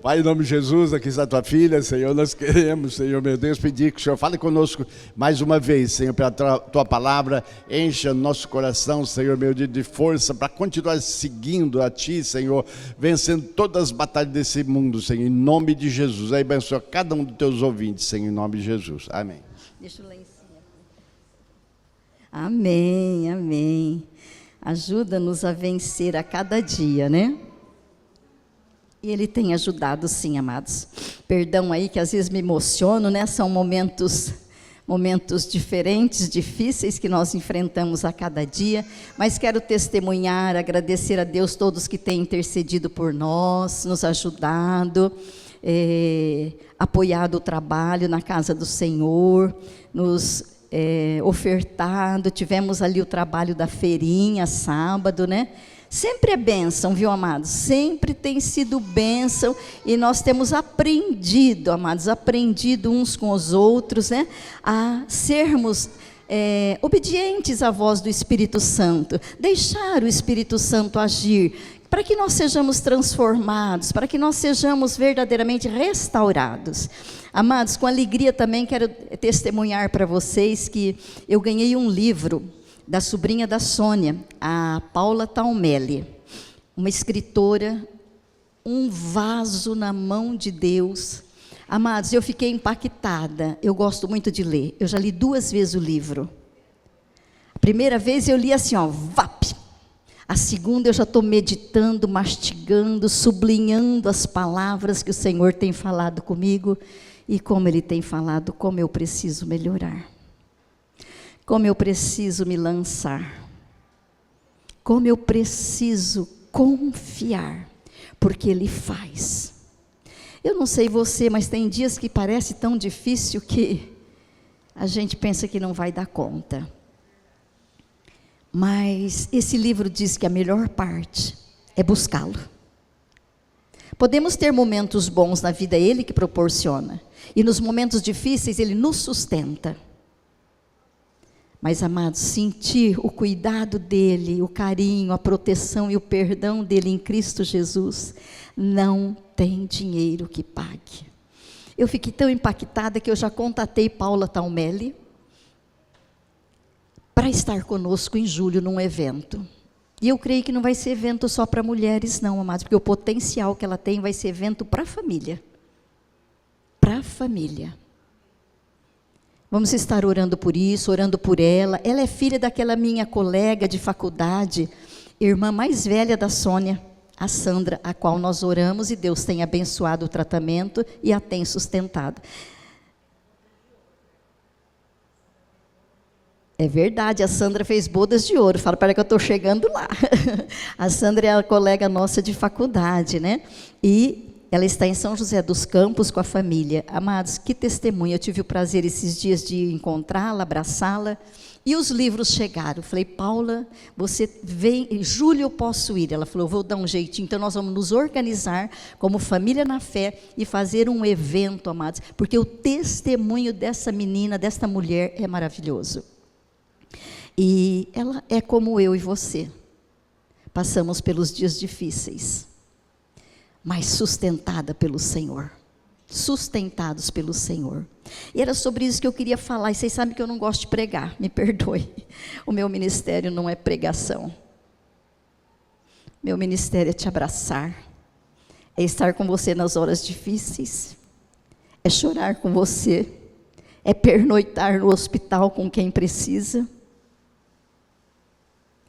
Pai, em nome de Jesus, aqui está a tua filha, Senhor, nós queremos, Senhor, meu Deus, pedir que o Senhor fale conosco mais uma vez, Senhor, pela tua palavra, encha nosso coração, Senhor, meu Deus, de força, para continuar seguindo a Ti, Senhor, vencendo todas as batalhas desse mundo, Senhor, em nome de Jesus. Aí abençoa cada um dos teus ouvintes, Senhor, em nome de Jesus. Amém. Deixa eu lá em cima. Amém, amém. Ajuda-nos a vencer a cada dia, né? E Ele tem ajudado, sim, amados. Perdão aí que às vezes me emociono, né? São momentos diferentes, difíceis que nós enfrentamos a cada dia. Mas quero testemunhar, agradecer a Deus todos que têm intercedido por nós, nos ajudado, apoiado o trabalho na casa do Senhor, nos ofertado. Tivemos ali o trabalho da feirinha, sábado, né? Sempre é bênção, viu, amados? Sempre tem sido bênção, e nós temos aprendido, amados, aprendido uns com os outros, né? A sermos obedientes à voz do Espírito Santo, deixar o Espírito Santo agir, para que nós sejamos transformados, para que nós sejamos verdadeiramente restaurados. Amados, com alegria também quero testemunhar para vocês que eu ganhei um livro da sobrinha da Sônia, a Paula Taumelli, uma escritora, um vaso na mão de Deus. Amados, eu fiquei impactada, eu gosto muito de ler, eu já li 2 vezes o livro. A primeira vez eu li assim, ó, vap. A segunda eu já estou meditando, mastigando, sublinhando as palavras que o Senhor tem falado comigo, e como Ele tem falado, como eu preciso melhorar. Como eu preciso me lançar, como eu preciso confiar, porque Ele faz. Eu não sei você, mas tem dias que parece tão difícil que a gente pensa que não vai dar conta. Mas esse livro diz que a melhor parte é buscá-lo. Podemos ter momentos bons na vida, é Ele que proporciona, e nos momentos difíceis Ele nos sustenta. Mas, amados, sentir o cuidado dEle, o carinho, a proteção e o perdão dEle em Cristo Jesus, não tem dinheiro que pague. Eu fiquei tão impactada que eu já contatei Paula Taumelli para estar conosco em julho num evento. E eu creio que não vai ser evento só para mulheres não, amados, porque o potencial que ela tem vai ser evento para a família. Para a família. Vamos estar orando por isso, orando por ela. Ela é filha daquela minha colega de faculdade, irmã mais velha da Sônia, a Sandra, a qual nós oramos, e Deus tem abençoado o tratamento e a tem sustentado. É verdade, a Sandra fez bodas de ouro. Fala para ela que eu estou chegando lá. A Sandra é a colega nossa de faculdade, né? E ela está em São José dos Campos com a família. Amados, que testemunha. Eu tive o prazer esses dias de encontrá-la, abraçá-la. E os livros chegaram. Eu falei, Paula, você vem, em julho eu posso ir. Ela falou, eu vou dar um jeitinho. Então nós vamos nos organizar como família na fé e fazer um evento, amados. Porque o testemunho dessa menina, desta mulher é maravilhoso. E ela é como eu e você. Passamos pelos dias difíceis, mas sustentada pelo Senhor. Sustentados pelo Senhor. E era sobre isso que eu queria falar. E vocês sabem que eu não gosto de pregar, me perdoe. O meu ministério não é pregação. Meu ministério é te abraçar, é estar com você nas horas difíceis, é chorar com você, é pernoitar no hospital com quem precisa.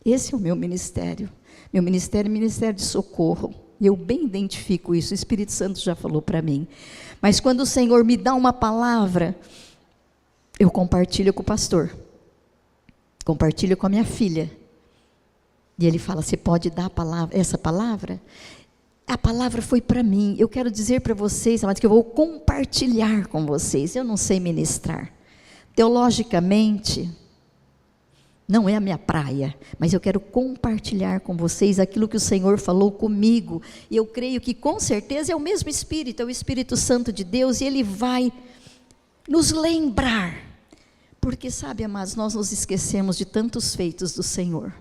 Esse é o meu ministério. Meu ministério é ministério de socorro. E eu bem identifico isso, o Espírito Santo já falou para mim. Mas quando o Senhor me dá uma palavra, eu compartilho com o pastor. Compartilho com a minha filha. E ele fala, você pode dar a palavra, essa palavra? A palavra foi para mim. Eu quero dizer para vocês, amados, que eu vou compartilhar com vocês. Eu não sei ministrar. Teologicamente, não é a minha praia, mas eu quero compartilhar com vocês aquilo que o Senhor falou comigo. E eu creio que com certeza é o mesmo Espírito, é o Espírito Santo de Deus, e Ele vai nos lembrar. Porque sabe, amados, nós nos esquecemos de tantos feitos do Senhor.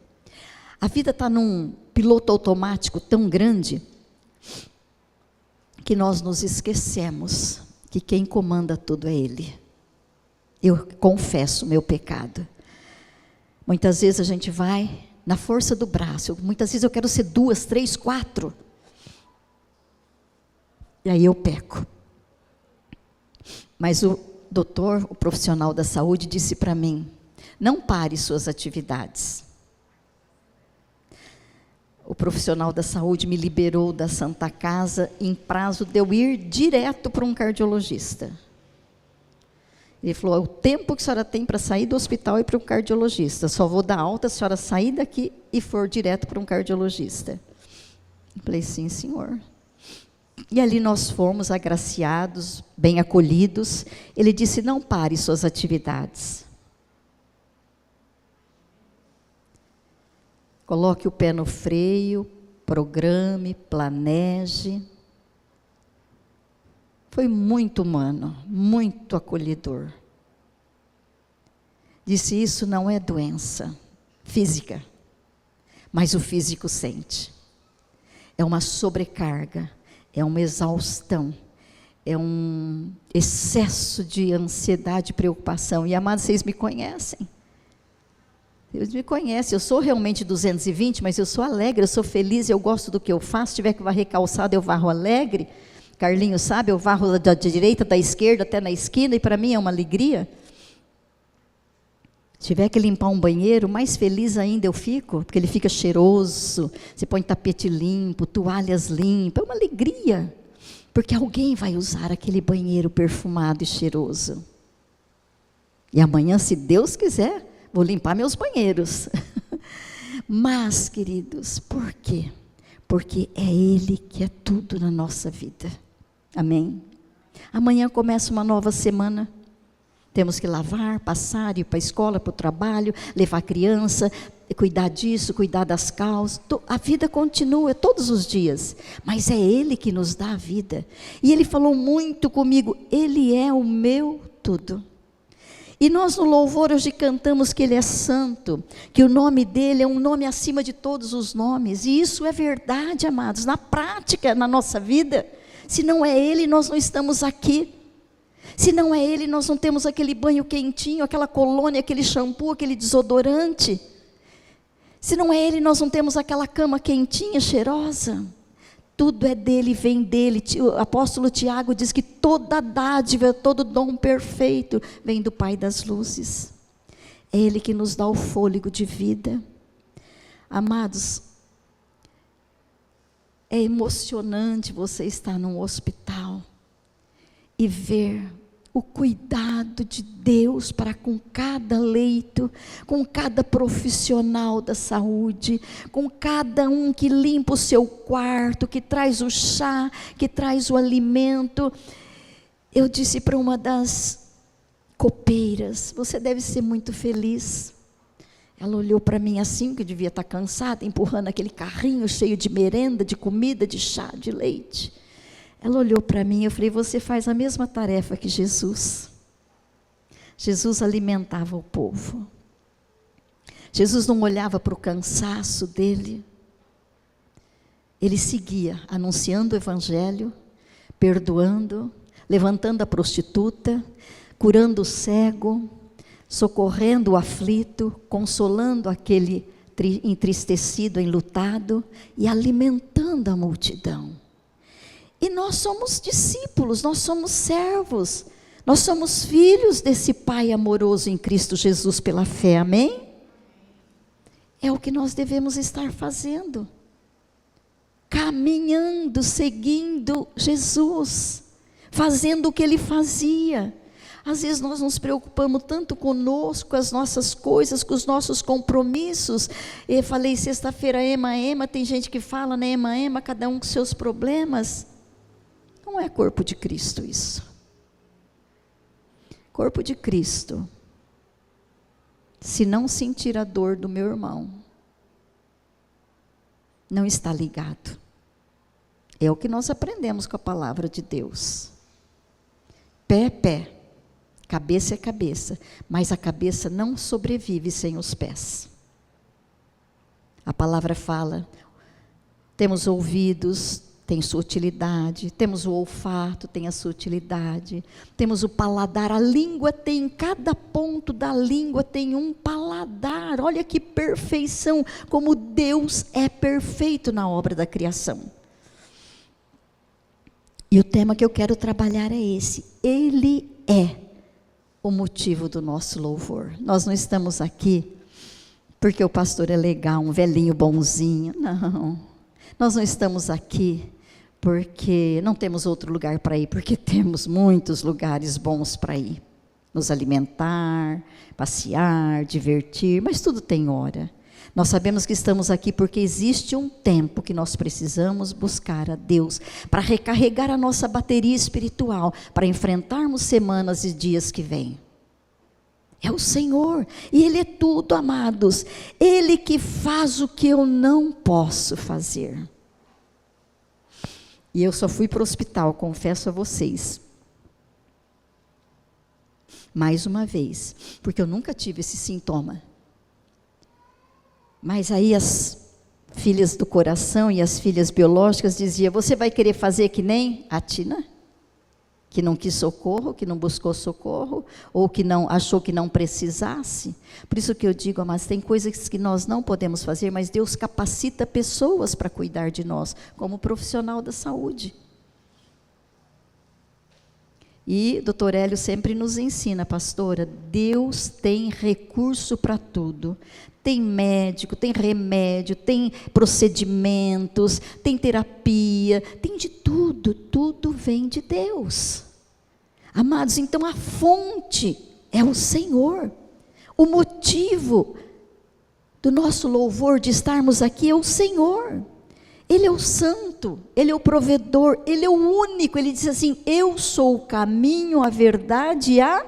A vida está num piloto automático tão grande, que nós nos esquecemos que quem comanda tudo é Ele. Eu confesso o meu pecado. Muitas vezes a gente vai na força do braço. Muitas vezes eu quero ser 2, 3, 4. E aí eu peco. Mas o doutor, o profissional da saúde, disse para mim: não pare suas atividades. O profissional da saúde me liberou da Santa Casa em prazo de eu ir direto para um cardiologista. Ele falou: o tempo que a senhora tem para sair do hospital e ir para um cardiologista. Só vou dar alta se a senhora sair daqui e for direto para um cardiologista. Eu falei: sim, senhor. E ali nós fomos agraciados, bem acolhidos. Ele disse: não pare suas atividades. Coloque o pé no freio, programe, planeje. Foi muito humano, muito acolhedor. Disse: isso não é doença física, mas o físico sente. É uma sobrecarga, é uma exaustão, é um excesso de ansiedade e preocupação. E, amados, vocês me conhecem. Deus me conhece, eu sou realmente 220, mas eu sou alegre, eu sou feliz, eu gosto do que eu faço. Se tiver que varrer calçada, eu varro alegre. Carlinhos sabe, eu varro da direita, da esquerda, até na esquina, e para mim é uma alegria. Se tiver que limpar um banheiro, mais feliz ainda eu fico, porque ele fica cheiroso, você põe tapete limpo, toalhas limpas, é uma alegria, porque alguém vai usar aquele banheiro perfumado e cheiroso. E amanhã, se Deus quiser, vou limpar meus banheiros. Mas, queridos, por quê? Porque é Ele que é tudo na nossa vida. Amém? Amanhã começa uma nova semana. Temos que lavar, passar, ir para a escola, para o trabalho, levar a criança, cuidar disso, cuidar das causas. A vida continua todos os dias, mas é Ele que nos dá a vida. E Ele falou muito comigo: Ele é o meu tudo. E nós no louvor hoje cantamos que Ele é santo, que o nome dEle é um nome acima de todos os nomes. E isso é verdade, amados, na prática, na nossa vida. Se não é Ele, nós não estamos aqui. Se não é Ele, nós não temos aquele banho quentinho, aquela colônia, aquele shampoo, aquele desodorante. Se não é Ele, nós não temos aquela cama quentinha, cheirosa. Tudo é dele, vem dele. O apóstolo Tiago diz que toda dádiva, todo dom perfeito vem do Pai das luzes. É Ele que nos dá o fôlego de vida. Amados, é emocionante você estar num hospital e ver o cuidado de Deus para com cada leito, com cada profissional da saúde, com cada um que limpa o seu quarto, que traz o chá, que traz o alimento. Eu disse para uma das copeiras: você deve ser muito feliz. Ela olhou para mim assim, que devia estar cansada, empurrando aquele carrinho cheio de merenda, de comida, de chá, de leite. Ela olhou para mim e eu falei: você faz a mesma tarefa que Jesus. Jesus alimentava o povo. Jesus não olhava para o cansaço dele. Ele seguia, anunciando o evangelho, perdoando, levantando a prostituta, curando o cego, socorrendo o aflito, consolando aquele entristecido, enlutado e alimentando a multidão. E nós somos discípulos, nós somos servos, nós somos filhos desse Pai amoroso em Cristo Jesus pela fé, amém? É o que nós devemos estar fazendo, caminhando, seguindo Jesus, fazendo o que Ele fazia. Às vezes nós nos preocupamos tanto conosco, com as nossas coisas, com os nossos compromissos. Eu falei sexta-feira, ema, tem gente que fala, né, ema, cada um com seus problemas. Não é corpo de Cristo isso. Corpo de Cristo, se não sentir a dor do meu irmão, não está ligado. É o que nós aprendemos com a palavra de Deus. Pé é pé, cabeça é cabeça, mas a cabeça não sobrevive sem os pés. A palavra fala: temos ouvidos, tem sua utilidade, temos o olfato, tem a sua utilidade, temos o paladar, a língua tem, cada ponto da língua tem um paladar. Olha que perfeição, como Deus é perfeito na obra da criação. E o tema que eu quero trabalhar é esse: Ele é o motivo do nosso louvor. Nós não estamos aqui porque o pastor é legal, um velhinho bonzinho, não. Nós não estamos aqui porque não temos outro lugar para ir, porque temos muitos lugares bons para ir. Nos alimentar, passear, divertir, mas tudo tem hora. Nós sabemos que estamos aqui porque existe um tempo que nós precisamos buscar a Deus para recarregar a nossa bateria espiritual, para enfrentarmos semanas e dias que vêm. É o Senhor, e Ele é tudo, amados. Ele que faz o que eu não posso fazer. E eu só fui para o hospital, confesso a vocês, mais uma vez, porque eu nunca tive esse sintoma. Mas aí as filhas do coração e as filhas biológicas diziam: você vai querer fazer que nem a Tina? Que não quis socorro, que não buscou socorro, ou que não achou que não precisasse. Por isso que eu digo, mas tem coisas que nós não podemos fazer, mas Deus capacita pessoas para cuidar de nós, como profissional da saúde. E doutor Hélio sempre nos ensina, pastora, Deus tem recurso para tudo. Tem médico, tem remédio, tem procedimentos, tem terapia, tem de tudo, tudo vem de Deus. Amados, então a fonte é o Senhor. O motivo do nosso louvor, de estarmos aqui, é o Senhor. Ele é o santo, Ele é o provedor, Ele é o único. Ele diz assim: eu sou o caminho, a verdade e a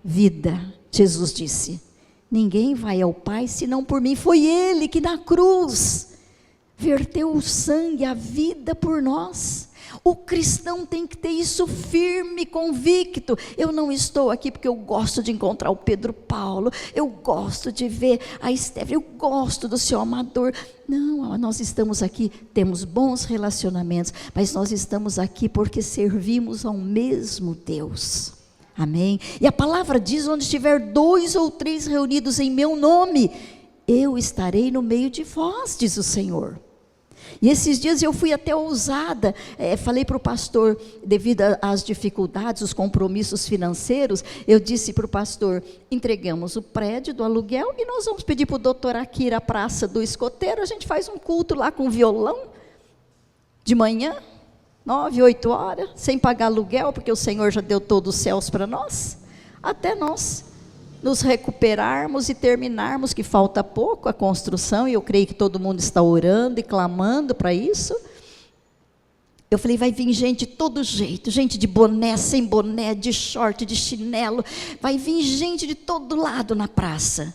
vida. Jesus disse: ninguém vai ao Pai senão por mim. Foi Ele que na cruz verteu o sangue, a vida por nós. O cristão tem que ter isso firme, convicto. Eu não estou aqui porque eu gosto de encontrar o Pedro Paulo, eu gosto de ver a Esther, eu gosto do seu Amador. Não, nós estamos aqui, temos bons relacionamentos, mas nós estamos aqui porque servimos ao mesmo Deus. Amém? E a palavra diz: onde estiver 2 ou 3 reunidos em meu nome, eu estarei no meio de vós, diz o Senhor. E esses dias eu fui até ousada, falei para o pastor, devido às dificuldades, os compromissos financeiros, eu disse para o pastor: entregamos o prédio do aluguel e nós vamos pedir para o doutor Akira a praça do escoteiro, a gente faz um culto lá com violão, de manhã, 9, 8 horas, sem pagar aluguel, porque o Senhor já deu todos os céus para nós, até nós nos recuperarmos e terminarmos, que falta pouco a construção, e eu creio que todo mundo está orando e clamando para isso. Eu falei: vai vir gente de todo jeito, gente de boné, sem boné, de short, de chinelo, vai vir gente de todo lado na praça,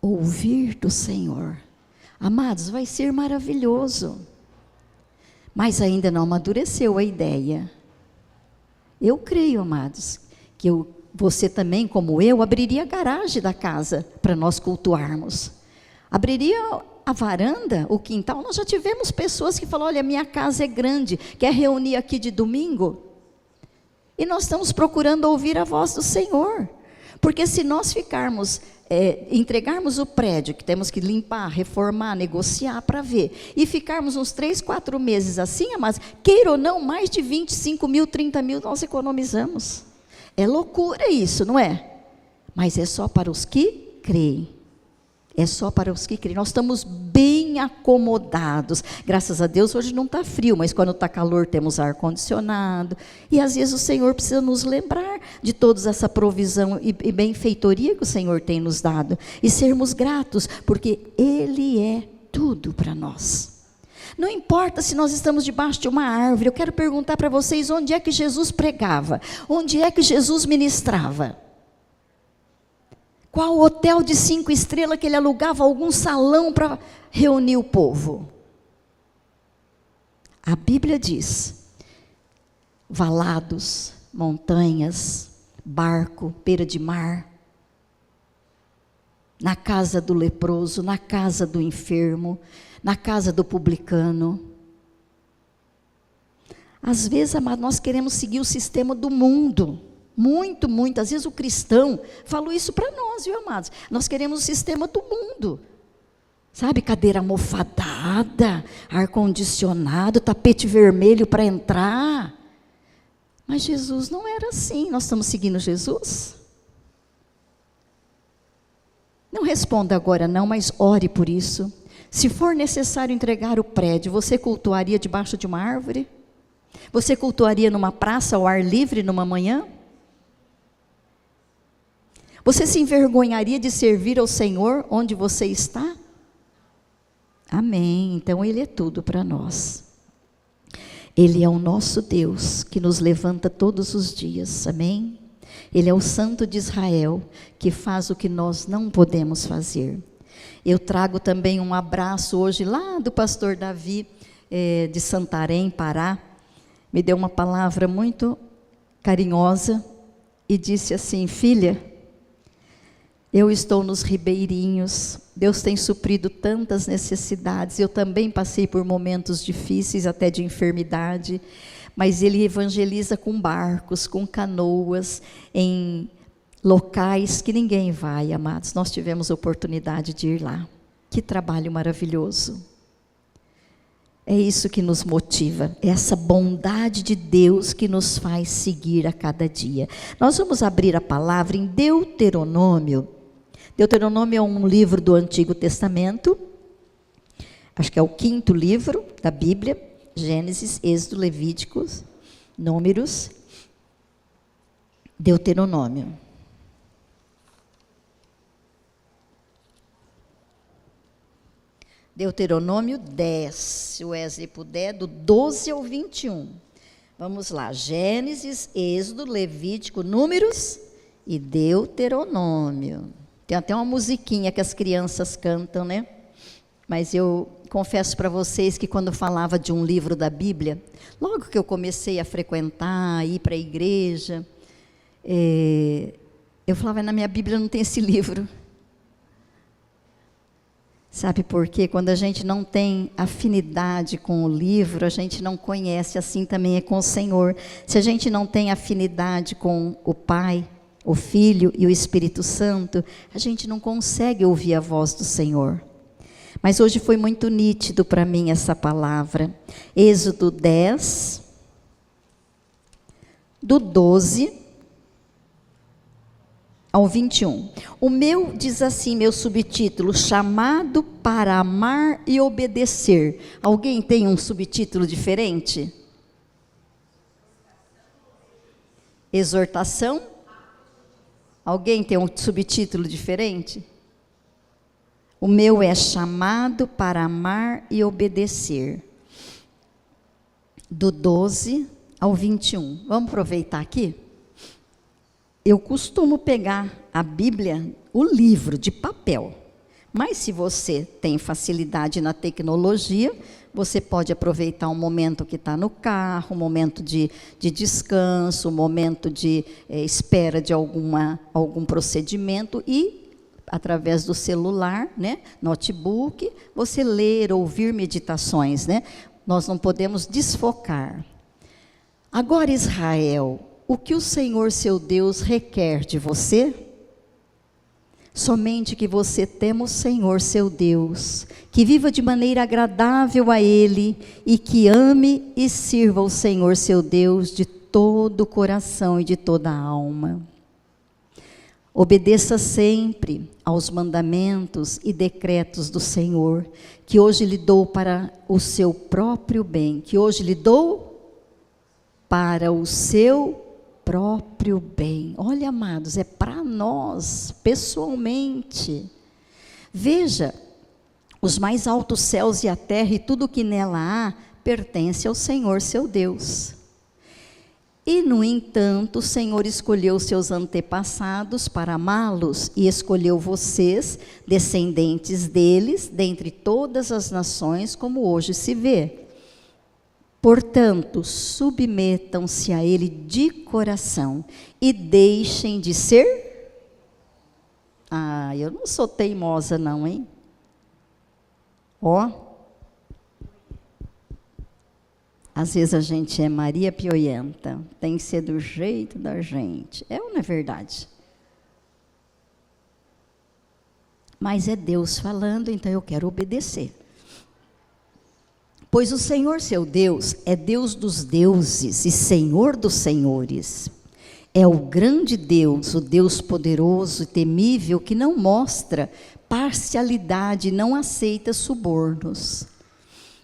ouvir do Senhor. Amados, vai ser maravilhoso, mas ainda não amadureceu a ideia. Eu creio, amados, que você também, como eu, abriria a garagem da casa para nós cultuarmos. Abriria a varanda, o quintal. Nós já tivemos pessoas que falaram: olha, minha casa é grande, quer reunir aqui de domingo? E nós estamos procurando ouvir a voz do Senhor. Porque se nós ficarmos, entregarmos o prédio, que temos que limpar, reformar, negociar para ver, e ficarmos uns 3, 4 meses assim, mas queira ou não, mais de 25 mil, 30 mil nós economizamos. É loucura isso, não é? Mas é só para os que creem. É só para os que creem. Nós estamos bem acomodados. Graças a Deus, hoje não está frio, mas quando está calor temos ar-condicionado. E às vezes o Senhor precisa nos lembrar de toda essa provisão e benfeitoria que o Senhor tem nos dado. E sermos gratos, porque Ele é tudo para nós. Não importa se nós estamos debaixo de uma árvore. Eu quero perguntar para vocês: onde é que Jesus pregava? Onde é que Jesus ministrava? Qual hotel de 5 estrelas que ele alugava algum salão para reunir o povo? A Bíblia diz: valados, montanhas, barco, beira de mar, na casa do leproso, na casa do enfermo, na casa do publicano. Às vezes, amado, nós queremos seguir o sistema do mundo. Muito, muito. Às vezes o cristão falou isso para nós, viu, amados? Nós queremos o sistema do mundo. Sabe, cadeira almofadada, ar-condicionado, tapete vermelho para entrar. Mas Jesus não era assim. Nós estamos seguindo Jesus? Não responda agora não, mas ore por isso. Se for necessário entregar o prédio, você cultuaria debaixo de uma árvore? Você cultuaria numa praça ao ar livre numa manhã? Você se envergonharia de servir ao Senhor onde você está? Amém. Então Ele é tudo para nós. Ele é o nosso Deus que nos levanta todos os dias. Amém? Ele é o Santo de Israel que faz o que nós não podemos fazer. Eu trago também um abraço hoje lá do pastor Davi, de Santarém, Pará. Me deu uma palavra muito carinhosa e disse assim: filha, eu estou nos ribeirinhos, Deus tem suprido tantas necessidades, eu também passei por momentos difíceis, até de enfermidade, mas Ele evangeliza com barcos, com canoas, em locais que ninguém vai, amados. Nós tivemos oportunidade de ir lá. Que trabalho maravilhoso. É isso que nos motiva, é essa bondade de Deus que nos faz seguir a cada dia. Nós vamos abrir a palavra em Deuteronômio. Deuteronômio é um livro do Antigo Testamento, acho que é o 5º livro da Bíblia, Gênesis, Êxodo, Levíticos, Números, Deuteronômio. Deuteronômio 10, se o Wesley puder, do 12 ao 21. Vamos lá, Gênesis, Êxodo, Levítico, Números e Deuteronômio. Tem até uma musiquinha que as crianças cantam, né? Mas eu confesso para vocês que quando falava de um livro da Bíblia, logo que eu comecei a frequentar, ir para a igreja, eu falava, na minha Bíblia não tem esse livro. Sabe por quê? Quando a gente não tem afinidade com o livro, a gente não conhece, assim também é com o Senhor. Se a gente não tem afinidade com o Pai, o Filho e o Espírito Santo, a gente não consegue ouvir a voz do Senhor. Mas hoje foi muito nítido para mim essa palavra. Êxodo 10, do 12 ao 21. O meu diz assim, meu subtítulo, chamado para amar e obedecer. Alguém tem um subtítulo diferente? Exortação? Alguém tem um subtítulo diferente? O meu é chamado para amar e obedecer. Do 12 ao 21. Vamos aproveitar aqui? Eu costumo pegar a Bíblia, o livro de papel, mas se você tem facilidade na tecnologia, você pode aproveitar um momento que está no carro, um momento de descanso, um momento de espera de algum procedimento e, através do celular, né, notebook, você ler, ouvir meditações, né? Nós não podemos desfocar. Agora, Israel, o que o Senhor seu Deus requer de você? Somente que você tema o Senhor seu Deus, que viva de maneira agradável a Ele e que ame e sirva o Senhor seu Deus de todo o coração e de toda a alma. Obedeça sempre aos mandamentos e decretos do Senhor, que hoje lhe dou para o seu próprio bem, que hoje lhe dou para o seu próprio bem. Olha, amados, é para nós, pessoalmente. Veja, os mais altos céus e a terra e tudo o que nela há, pertence ao Senhor seu Deus. E, no entanto, o Senhor escolheu seus antepassados para amá-los e escolheu vocês, descendentes deles, dentre todas as nações, como hoje se vê. Portanto, submetam-se a Ele de coração e deixem de ser... eu não sou teimosa não, hein? Às vezes a gente é Maria Pioienta, tem que ser do jeito da gente. É ou não é verdade? Mas é Deus falando, então eu quero obedecer. Pois o Senhor seu Deus é Deus dos deuses e Senhor dos senhores. É o grande Deus, o Deus poderoso e temível, que não mostra parcialidade, não aceita subornos.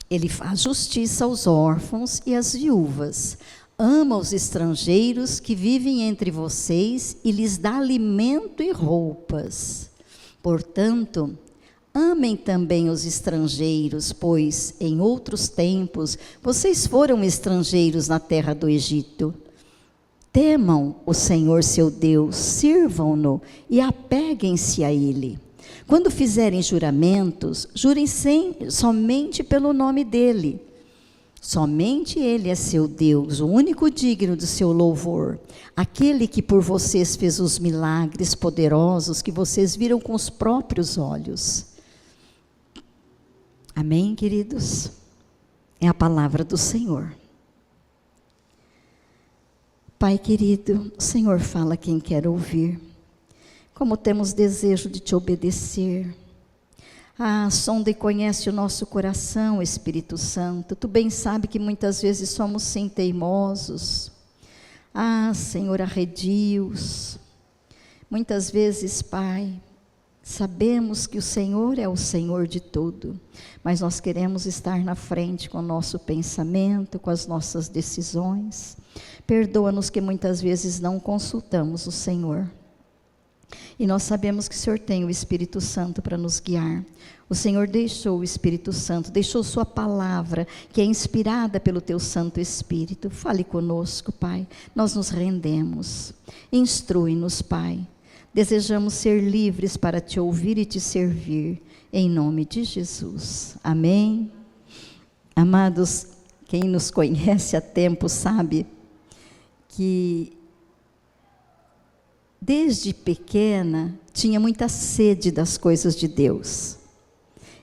Ele faz justiça aos órfãos e às viúvas, ama os estrangeiros que vivem entre vocês e lhes dá alimento e roupas. Portanto, amem também os estrangeiros, pois em outros tempos vocês foram estrangeiros na terra do Egito. Temam o Senhor seu Deus, sirvam-no e apeguem-se a Ele. Quando fizerem juramentos, jurem somente pelo nome dEle. Somente Ele é seu Deus, o único digno do seu louvor. Aquele que por vocês fez os milagres poderosos que vocês viram com os próprios olhos. Amém, queridos? É a palavra do Senhor. Pai querido, o Senhor fala a quem quer ouvir. Como temos desejo de te obedecer. Sonda e conhece o nosso coração, Espírito Santo. Tu bem sabe que muitas vezes somos sim teimosos. Senhor, arredios. Muitas vezes, Pai, sabemos que o Senhor é o Senhor de tudo, mas nós queremos estar na frente com o nosso pensamento, com as nossas decisões. Perdoa-nos que muitas vezes não consultamos o Senhor. E nós sabemos que o Senhor tem o Espírito Santo para nos guiar. O Senhor deixou o Espírito Santo, deixou sua palavra, que é inspirada pelo teu Santo Espírito. Fale conosco, Pai. Nós nos rendemos. Instrui-nos, Pai. Desejamos ser livres para te ouvir e te servir. Em nome de Jesus. Amém. Amados, quem nos conhece há tempo sabe que desde pequena, tinha muita sede das coisas de Deus.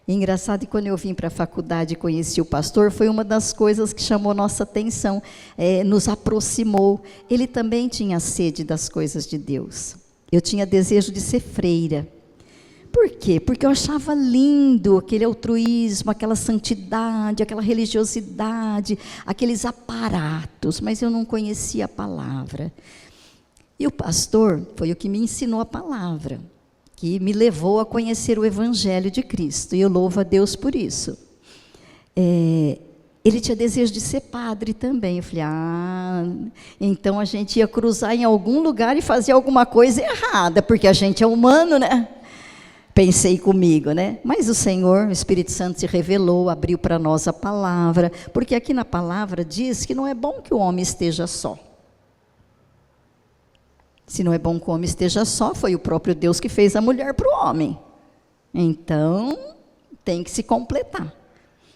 E engraçado que quando eu vim para a faculdade e conheci o pastor, foi uma das coisas que chamou nossa atenção, nos aproximou. Ele também tinha sede das coisas de Deus. Eu tinha desejo de ser freira. Por quê? Porque eu achava lindo aquele altruísmo, aquela santidade, aquela religiosidade, aqueles aparatos, mas eu não conhecia a palavra. E o pastor foi o que me ensinou a palavra, que me levou a conhecer o Evangelho de Cristo, e eu louvo a Deus por isso. Ele tinha desejo de ser padre também. Eu falei, então a gente ia cruzar em algum lugar e fazer alguma coisa errada, porque a gente é humano, né? Pensei comigo, né? Mas o Senhor, o Espírito Santo se revelou, abriu para nós a palavra, porque aqui na palavra diz que não é bom que o homem esteja só. Se não é bom que o homem esteja só, foi o próprio Deus que fez a mulher para o homem. Então, tem que se completar.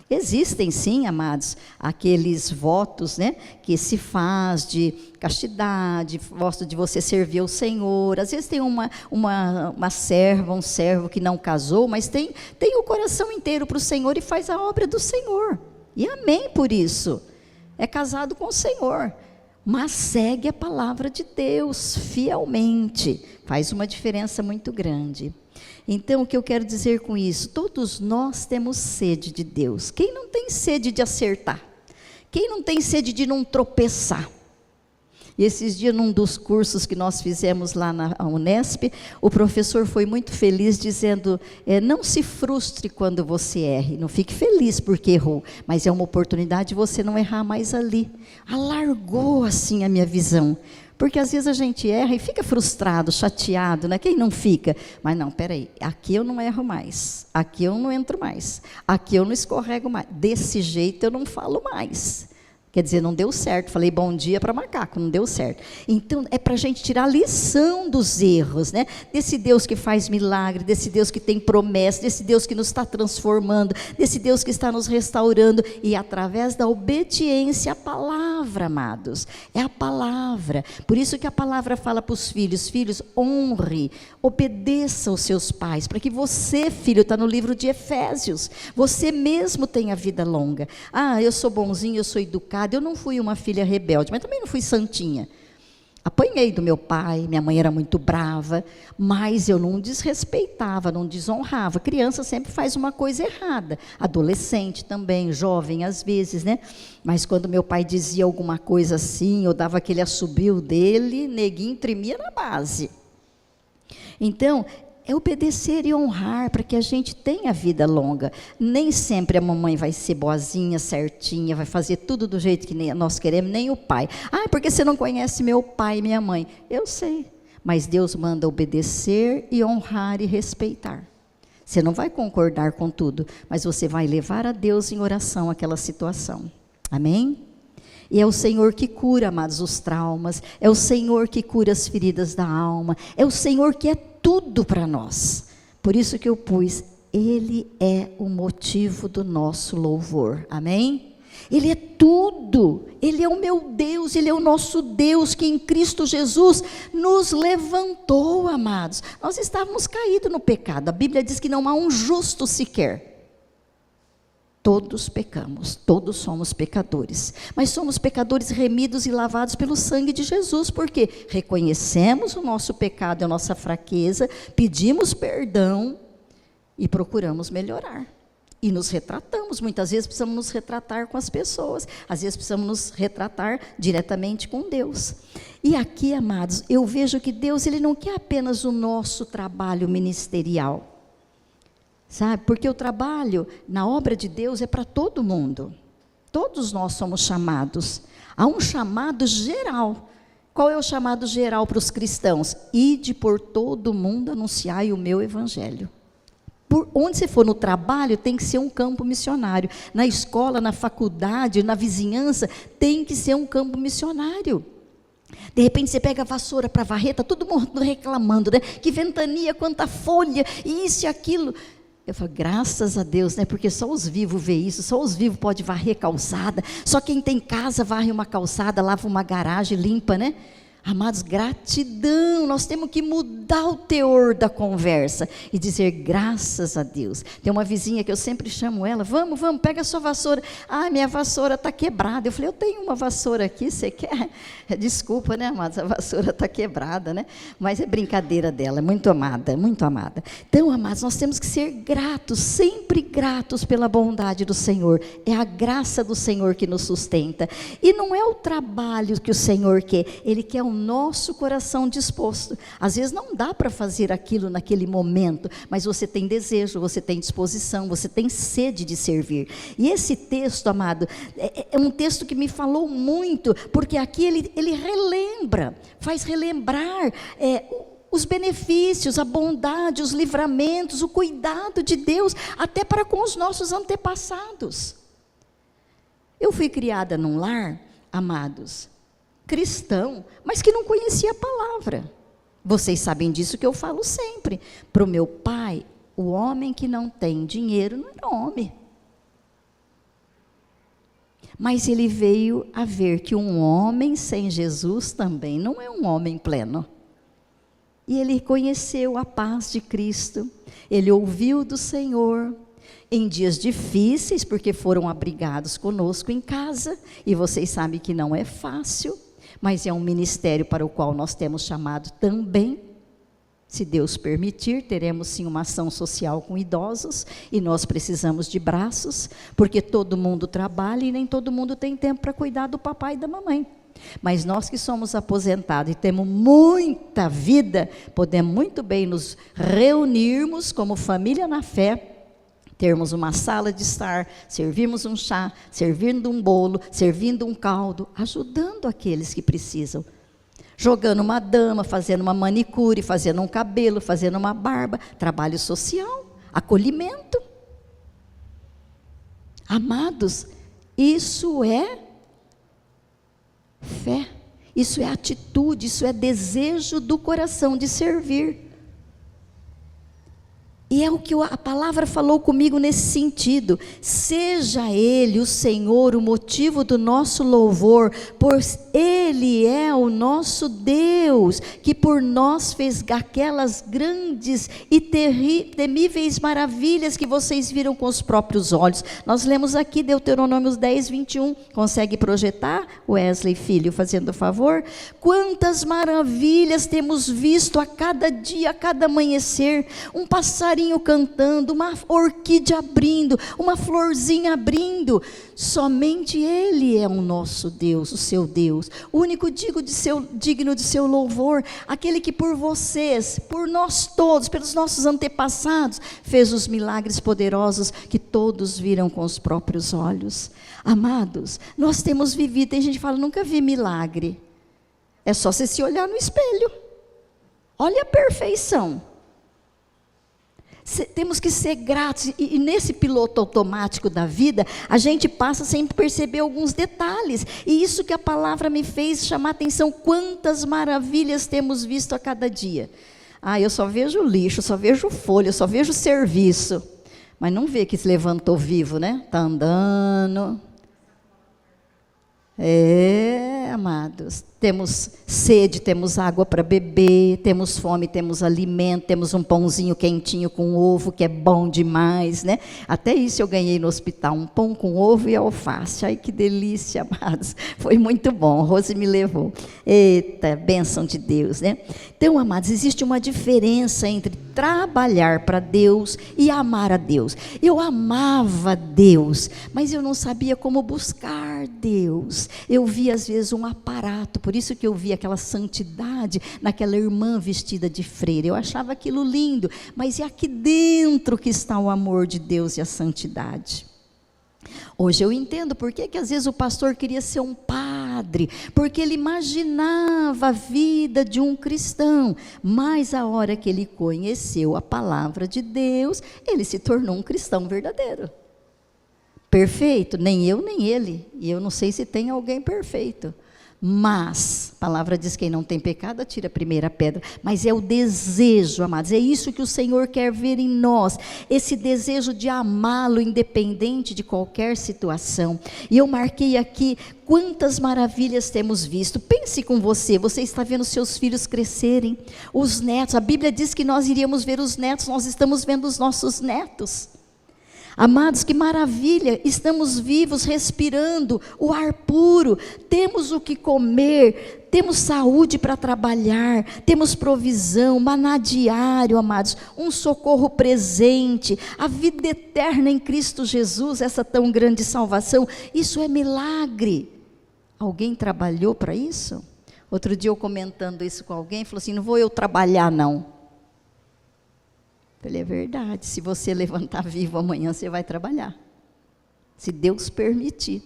Existem sim, amados, aqueles votos, né, que se faz de castidade, voto de você servir ao Senhor. Às vezes tem uma serva, um servo que não casou, mas tem o coração inteiro para o Senhor e faz a obra do Senhor. E amém por isso. É casado com o Senhor. Mas segue a palavra de Deus fielmente, faz uma diferença muito grande. Então, o que eu quero dizer com isso? Todos nós temos sede de Deus. Quem não tem sede de acertar? Quem não tem sede de não tropeçar? E esses dias, num dos cursos que nós fizemos lá na Unesp, o professor foi muito feliz dizendo, não se frustre quando você erre, não fique feliz porque errou, mas é uma oportunidade de você não errar mais ali. Alargou assim a minha visão, porque às vezes a gente erra e fica frustrado, chateado, né? Quem não fica? Mas não, peraí, aqui eu não erro mais, aqui eu não entro mais, aqui eu não escorrego mais, desse jeito eu não falo mais. Quer dizer, não deu certo, falei bom dia para macaco, não deu certo. Então, é para a gente tirar a lição dos erros, né? Desse Deus que faz milagre, desse Deus que tem promessa, desse Deus que nos está transformando, desse Deus que está nos restaurando, e através da obediência à palavra, amados, é a palavra. Por isso que a palavra fala para os filhos, filhos, honre, obedeça aos seus pais, para que você, filho, está no livro de Efésios, você mesmo tenha vida longa. Eu sou bonzinho, eu sou educado, pecado. Eu não fui uma filha rebelde, mas também não fui santinha. Apanhei do meu pai, minha mãe era muito brava, mas eu não desrespeitava, não desonrava. Criança sempre faz uma coisa errada, adolescente também, jovem às vezes, né? Mas quando meu pai dizia alguma coisa assim, eu dava aquele assobio dele, neguinho tremia na base. Então, é obedecer e honrar para que a gente tenha vida longa. Nem sempre a mamãe vai ser boazinha, certinha, vai fazer tudo do jeito que nós queremos, nem o pai. Ah, porque você não conhece meu pai e minha mãe. Eu sei, mas Deus manda obedecer e honrar e respeitar. Você não vai concordar com tudo, mas você vai levar a Deus em oração aquela situação. Amém? E é o Senhor que cura, amados, os traumas, é o Senhor que cura as feridas da alma, é o Senhor que é tudo para nós. Por isso que eu pus, Ele é o motivo do nosso louvor, amém? Ele é tudo, Ele é o meu Deus, Ele é o nosso Deus, que em Cristo Jesus nos levantou, amados. Nós estávamos caídos no pecado, a Bíblia diz que não há um justo sequer. Todos pecamos, todos somos pecadores, mas somos pecadores remidos e lavados pelo sangue de Jesus, porque reconhecemos o nosso pecado, a nossa fraqueza, pedimos perdão e procuramos melhorar. E nos retratamos, muitas vezes precisamos nos retratar com as pessoas, às vezes precisamos nos retratar diretamente com Deus. E aqui, amados, eu vejo que Deus, Ele não quer apenas o nosso trabalho ministerial, sabe? Porque o trabalho na obra de Deus é para todo mundo. Todos nós somos chamados. Há um chamado geral. Qual é o chamado geral para os cristãos? Ide por todo mundo, anunciai o meu evangelho. Por onde você for no trabalho, tem que ser um campo missionário. Na escola, na faculdade, na vizinhança, tem que ser um campo missionário. De repente você pega a vassoura para varrer, está todo mundo reclamando, né? Que ventania, quanta folha, isso e aquilo. Eu falo, graças a Deus, né? Porque só os vivos vê isso, só os vivos podem varrer calçada, só quem tem casa varre uma calçada, lava uma garagem, limpa, né? Amados, gratidão, nós temos que mudar o teor da conversa e dizer graças a Deus. Tem uma vizinha que eu sempre chamo ela, vamos, pega a sua vassoura. Ah, minha vassoura está quebrada. Eu falei, eu tenho uma vassoura aqui, você quer? Desculpa, né, amados, a vassoura está quebrada, né? Mas é brincadeira dela, é muito amada, muito amada. Então, amados, nós temos que ser gratos, sempre gratos pela bondade do Senhor. É a graça do Senhor que nos sustenta. E não é o trabalho que o Senhor quer, Ele quer o nosso coração disposto. Às vezes não dá para fazer aquilo naquele momento, mas você tem desejo, você tem disposição, você tem sede de servir. E esse texto, amado, é um texto que me falou muito, porque aqui ele relembra, faz relembrar os benefícios, a bondade, os livramentos, o cuidado de Deus, até para com os nossos antepassados. Eu fui criada num lar, amados, cristão, mas que não conhecia a palavra. Vocês sabem disso que eu falo sempre. Para o meu pai, o homem que não tem dinheiro não era homem. Mas ele veio a ver que um homem sem Jesus também não é um homem pleno. E ele conheceu a paz de Cristo, ele ouviu do Senhor, em dias difíceis, porque foram abrigados conosco em casa, e vocês sabem que não é fácil, mas é um ministério para o qual nós temos chamado também. Se Deus permitir, teremos sim uma ação social com idosos, e nós precisamos de braços, porque todo mundo trabalha e nem todo mundo tem tempo para cuidar do papai e da mamãe. Mas nós que somos aposentados e temos muita vida, podemos muito bem nos reunirmos como família na fé, termos uma sala de estar, servirmos um chá, servindo um bolo, servindo um caldo, ajudando aqueles que precisam. Jogando uma dama, fazendo uma manicure, fazendo um cabelo, fazendo uma barba, trabalho social, acolhimento. Amados, isso é fé, isso é atitude, isso é desejo do coração de servir. E E é o que a palavra falou comigo nesse sentido. Seja Ele, o Senhor, o motivo do nosso louvor, pois Ele é o nosso Deus, que por nós fez aquelas grandes e temíveis maravilhas que vocês viram com os próprios olhos. Nós lemos aqui Deuteronômio 10, 21. Consegue projetar, Wesley Filho, fazendo favor? Quantas maravilhas temos visto a cada dia, a cada amanhecer, um passarinho cantando, uma orquídea abrindo, uma florzinha abrindo. Somente Ele é o nosso Deus, o seu Deus, o único digno de seu louvor, aquele que por vocês, por nós todos, pelos nossos antepassados, fez os milagres poderosos que todos viram com os próprios olhos. Amados, nós temos vivido, tem gente que fala, nunca vi milagre. É só você se olhar no espelho. Olha a perfeição. Temos que ser gratos, e nesse piloto automático da vida, a gente passa sem perceber alguns detalhes, e isso que a palavra me fez chamar a atenção, quantas maravilhas temos visto a cada dia. Eu só vejo lixo, só vejo folha, só vejo serviço, mas não vê que se levantou vivo, né? Está andando. Amados, temos sede, temos água para beber, temos fome, temos alimento, temos um pãozinho quentinho com ovo, que é bom demais, né? Até isso eu ganhei no hospital, um pão com ovo e alface. Ai, que delícia, amados, foi muito bom, a Rose me levou. Eita, bênção de Deus, né? Então, amados, existe uma diferença entre trabalhar para Deus e amar a Deus. Eu amava Deus, mas eu não sabia como buscar Deus. Eu via às vezes um aparato, por isso que eu via aquela santidade naquela irmã vestida de freira. Eu achava aquilo lindo, mas é aqui dentro que está o amor de Deus e a santidade. Hoje eu entendo por que às vezes o pastor queria ser um padre, porque ele imaginava a vida de um cristão, mas a hora que ele conheceu a palavra de Deus, ele se tornou um cristão verdadeiro. Perfeito? Nem eu, nem ele, e eu não sei se tem alguém perfeito, mas, a palavra diz, quem não tem pecado, atira a primeira pedra, mas é o desejo, amados, é isso que o Senhor quer ver em nós, esse desejo de amá-lo, independente de qualquer situação. E eu marquei aqui, quantas maravilhas temos visto. Pense com você está vendo seus filhos crescerem, os netos, a Bíblia diz que nós iríamos ver os netos, nós estamos vendo os nossos netos. Amados, que maravilha, estamos vivos, respirando o ar puro, temos o que comer, temos saúde para trabalhar, temos provisão, maná diário, amados, um socorro presente, a vida eterna em Cristo Jesus, essa tão grande salvação. Isso é milagre. Alguém trabalhou para isso? Outro dia eu comentando isso com alguém, falou assim, não vou eu trabalhar não. Falei, é verdade, se você levantar vivo amanhã, você vai trabalhar, se Deus permitir.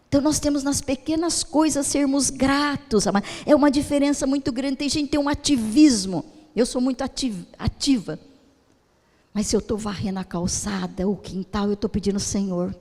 Então nós temos nas pequenas coisas sermos gratos, é uma diferença muito grande. Tem gente que tem um ativismo, eu sou muito ativa, mas se eu estou varrendo a calçada, o quintal, eu estou pedindo, Senhor,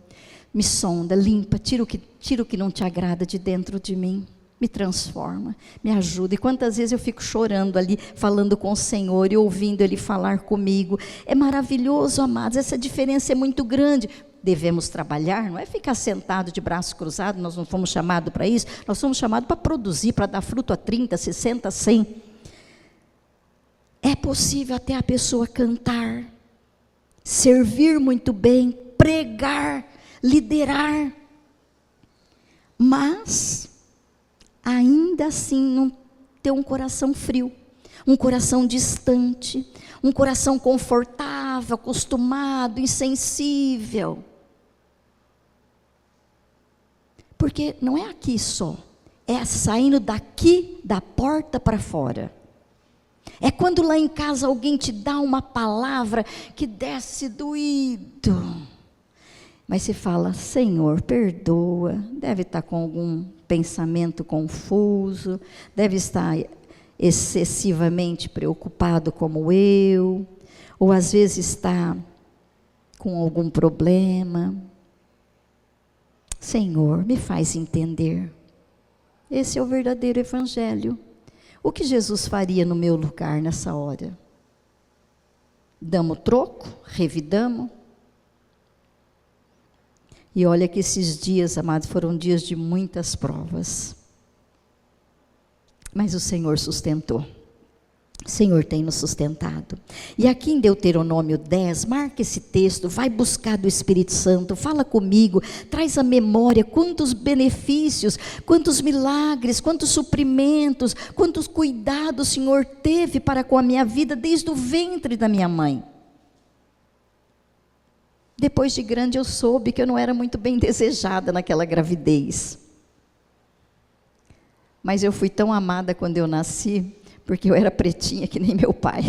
me sonda, limpa, tira o que não te agrada de dentro de mim. Me transforma, me ajuda. E quantas vezes eu fico chorando ali, falando com o Senhor e ouvindo Ele falar comigo. É maravilhoso, amados, essa diferença é muito grande. Devemos trabalhar, não é ficar sentado de braço cruzado, nós não fomos chamados para isso, nós fomos chamados para produzir, para dar fruto a 30, 60, 100. É possível até a pessoa cantar, servir muito bem, pregar, liderar, mas ainda assim não ter um coração frio, um coração distante, um coração confortável, acostumado, insensível. Porque não é aqui só, é saindo daqui da porta para fora. É quando lá em casa alguém te dá uma palavra que desce doído, mas você fala, Senhor, perdoa, deve estar com algum pensamento confuso, deve estar excessivamente preocupado como eu, ou às vezes está com algum problema. Senhor, me faz entender. Esse é o verdadeiro evangelho. O que Jesus faria no meu lugar nessa hora? Damos troco, revidamos. E olha que esses dias, amados, foram dias de muitas provas. Mas o Senhor sustentou. O Senhor tem nos sustentado. E aqui em Deuteronômio 10, marca esse texto, vai buscar do Espírito Santo, fala comigo, traz à memória quantos benefícios, quantos milagres, quantos suprimentos, quantos cuidados o Senhor teve para com a minha vida desde o ventre da minha mãe. Depois de grande eu soube que eu não era muito bem desejada naquela gravidez. Mas eu fui tão amada quando eu nasci, porque eu era pretinha que nem meu pai.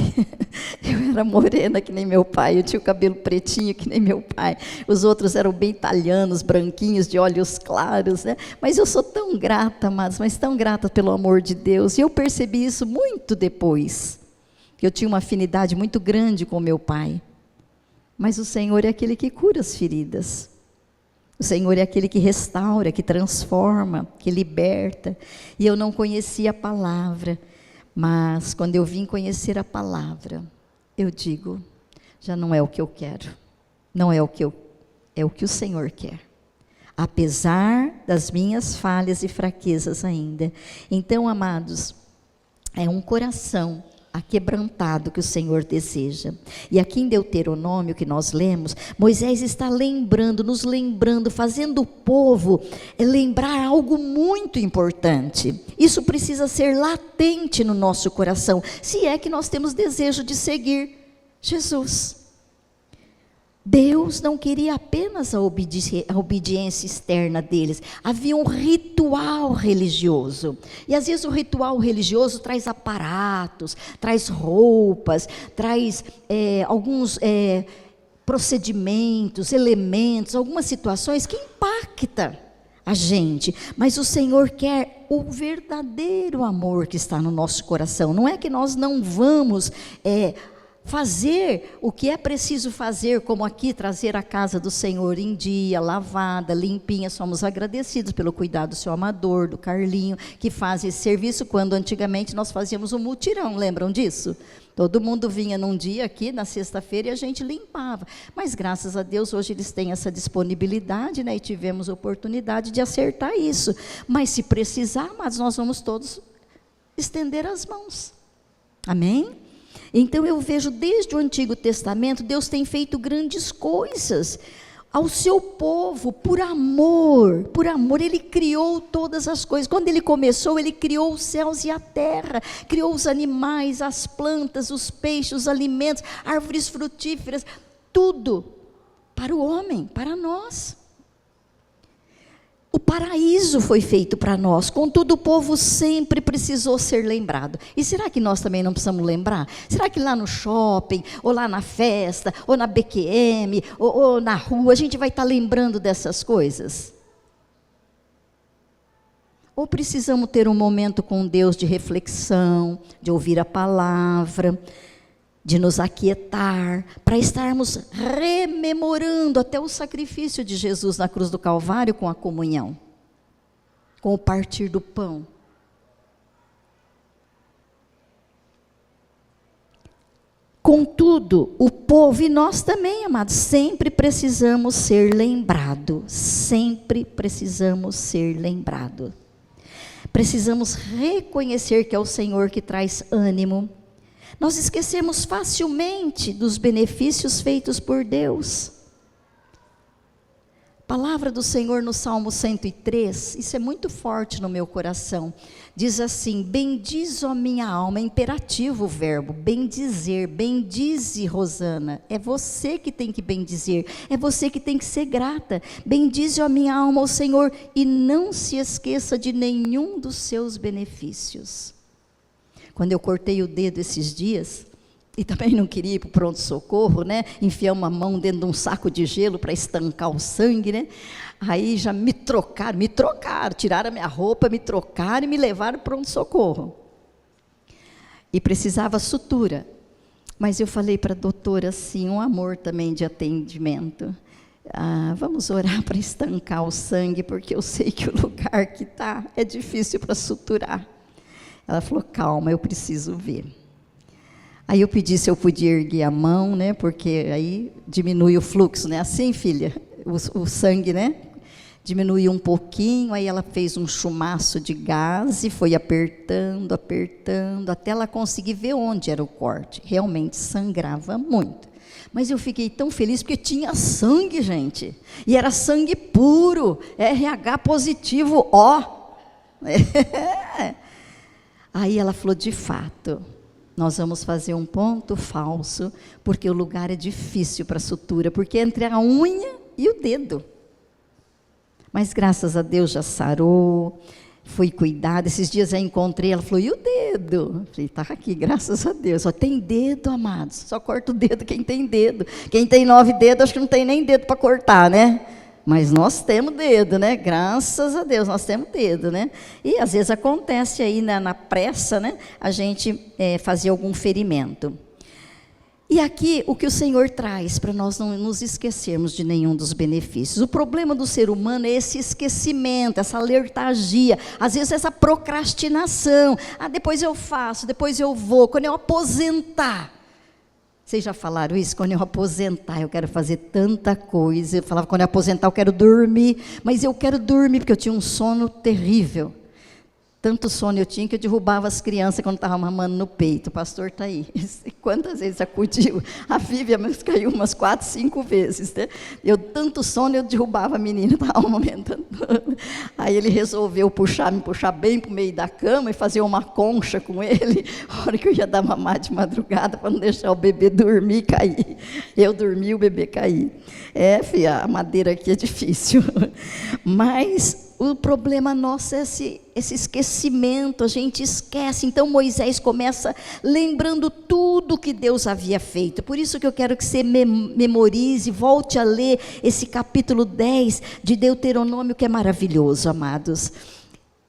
Eu era morena que nem meu pai, eu tinha o cabelo pretinho que nem meu pai. Os outros eram bem italianos, branquinhos, de olhos claros, né? Mas eu sou tão grata, amados, mas tão grata pelo amor de Deus. E eu percebi isso muito depois. Eu tinha uma afinidade muito grande com meu pai. Mas o Senhor é aquele que cura as feridas. O Senhor é aquele que restaura, que transforma, que liberta. E eu não conhecia a palavra. Mas quando eu vim conhecer a palavra, eu digo, já não é o que eu quero, não é o que é o que o Senhor quer, apesar das minhas falhas e fraquezas ainda. Então, amados, é um coração aquebrantado que o Senhor deseja. E aqui em Deuteronômio que nós lemos, Moisés está lembrando, nos lembrando, fazendo o povo lembrar algo muito importante. Isso precisa ser latente no nosso coração, se é que nós temos desejo de seguir Jesus. Deus não queria apenas a obediência externa deles, havia um ritual religioso, e às vezes o ritual religioso traz aparatos, traz roupas, traz alguns procedimentos, elementos, algumas situações que impactam a gente, mas o Senhor quer o verdadeiro amor que está no nosso coração. Não é que nós não vamos fazer o que é preciso fazer, como aqui, trazer a casa do Senhor em dia, lavada, limpinha. Somos agradecidos pelo cuidado do seu Amador, do Carlinho, que faz esse serviço, quando antigamente nós fazíamos um mutirão, lembram disso? Todo mundo vinha num dia aqui, na sexta-feira, e a gente limpava. Mas graças a Deus, hoje eles têm essa disponibilidade, né? E tivemos oportunidade de acertar isso. Mas se precisar, mas nós vamos todos estender as mãos. Amém? Então eu vejo desde o Antigo Testamento, Deus tem feito grandes coisas ao seu povo, por amor, Ele criou todas as coisas. Quando Ele começou, Ele criou os céus e a terra, criou os animais, as plantas, os peixes, os alimentos, árvores frutíferas, tudo para o homem, para nós. O paraíso foi feito para nós, contudo o povo sempre precisou ser lembrado. E será que nós também não precisamos lembrar? Será que lá no shopping, ou lá na festa, ou na BQM, ou na rua, a gente vai estar lembrando dessas coisas? Ou precisamos ter um momento com Deus de reflexão, de ouvir a palavra, de nos aquietar, para estarmos rememorando até o sacrifício de Jesus na cruz do Calvário, com a comunhão, com o partir do pão. Contudo, o povo e nós também, amados, sempre precisamos ser lembrados, sempre precisamos ser lembrados. Precisamos reconhecer que é o Senhor que traz ânimo. Nós esquecemos facilmente dos benefícios feitos por Deus. A palavra do Senhor no Salmo 103, isso é muito forte no meu coração. Diz assim: bendize, ó minha alma, é imperativo o verbo, bendizer, bendize, Rosana. É você que tem que bendizer, é você que tem que ser grata. Bendize, ó minha alma, ao Senhor, e não se esqueça de nenhum dos seus benefícios. Quando eu cortei o dedo esses dias, e também não queria ir para o pronto-socorro, né? Enfiar uma mão dentro de um saco de gelo para estancar o sangue, né? Aí já me trocaram, tiraram a minha roupa, me trocaram e me levaram para o pronto-socorro. E precisava sutura. Mas eu falei para a doutora assim, um amor também de atendimento. Vamos orar para estancar o sangue, porque eu sei que o lugar que está é difícil para suturar. Ela falou, calma, eu preciso ver. Aí eu pedi se eu podia erguer a mão, né? Porque aí diminui o fluxo, né? Assim, filha, o sangue, né? Diminuiu um pouquinho, aí ela fez um chumaço de gás e foi apertando, apertando, até ela conseguir ver onde era o corte. Realmente sangrava muito. Mas eu fiquei tão feliz porque tinha sangue, gente. E era sangue puro, RH positivo, ó. Aí ela falou, de fato, nós vamos fazer um ponto falso, porque o lugar é difícil para sutura, porque é entre a unha e o dedo. Mas graças a Deus já sarou, fui cuidada. Esses dias eu encontrei, ela falou, e o dedo? Eu falei, está aqui, graças a Deus. Só tem dedo, amados, só corta o dedo quem tem dedo. Quem tem 9 dedos, acho que não tem nem dedo para cortar, né? Mas nós temos dedo, né? Graças a Deus, nós temos dedo, né? E às vezes acontece aí na pressa, né? A gente fazer algum ferimento. E aqui o que o Senhor traz para nós não nos esquecermos de nenhum dos benefícios. O problema do ser humano é esse esquecimento, essa letargia, às vezes essa procrastinação. Depois eu faço, depois eu vou, quando eu aposentar. Vocês já falaram isso? Quando eu aposentar, eu quero fazer tanta coisa. Eu falava, quando eu aposentar, eu quero dormir. Mas eu quero dormir, porque eu tinha um sono terrível. Tanto sono eu tinha que eu derrubava as crianças quando estava mamando no peito. O pastor está aí. Quantas vezes acudiu? A Vívia caiu umas 4, 5 vezes. Né? Eu, tanto sono, eu derrubava a menina, estava amamentando. Aí ele resolveu me puxar bem para o meio da cama e fazer uma concha com ele. A hora que eu ia dar mamar de madrugada, para não deixar o bebê dormir e cair. Eu dormi, o bebê cair. Filha, a madeira aqui é difícil. Mas o problema nosso é esse esquecimento, a gente esquece. Então Moisés começa lembrando tudo que Deus havia feito. Por isso que eu quero que você memorize, volte a ler esse capítulo 10 de Deuteronômio, que é maravilhoso, amados.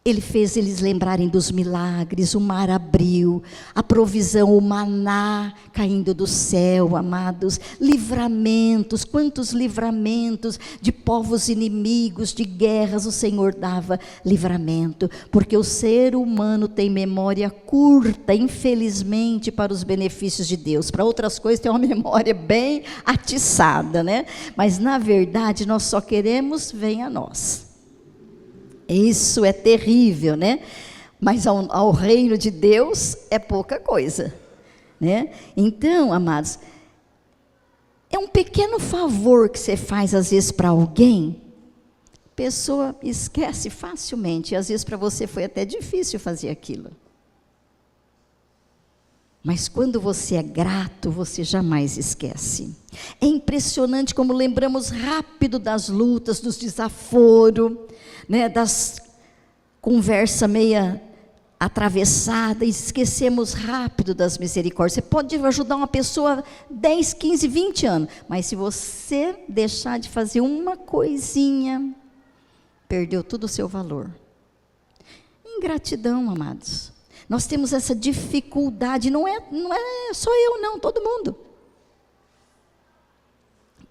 Ele fez eles lembrarem dos milagres, o mar abriu, a provisão, o maná caindo do céu, amados, livramentos, quantos livramentos de povos inimigos, de guerras, o Senhor dava livramento, porque o ser humano tem memória curta, infelizmente, para os benefícios de Deus. Para outras coisas tem uma memória bem atiçada, né? Mas na verdade nós só queremos, venha a nós. Isso é terrível, né? Mas ao reino de Deus é pouca coisa, né? Então, amados, é um pequeno favor que você faz às vezes para alguém, a pessoa esquece facilmente, e às vezes para você foi até difícil fazer aquilo. Mas quando você é grato, você jamais esquece. É impressionante como lembramos rápido das lutas, dos desaforos, né, das conversas meia atravessada, e esquecemos rápido das misericórdias. Você pode ajudar uma pessoa 10, 15, 20 anos, mas se você deixar de fazer uma coisinha, perdeu todo o seu valor. Ingratidão, amados. Nós temos essa dificuldade, não é só eu não, todo mundo.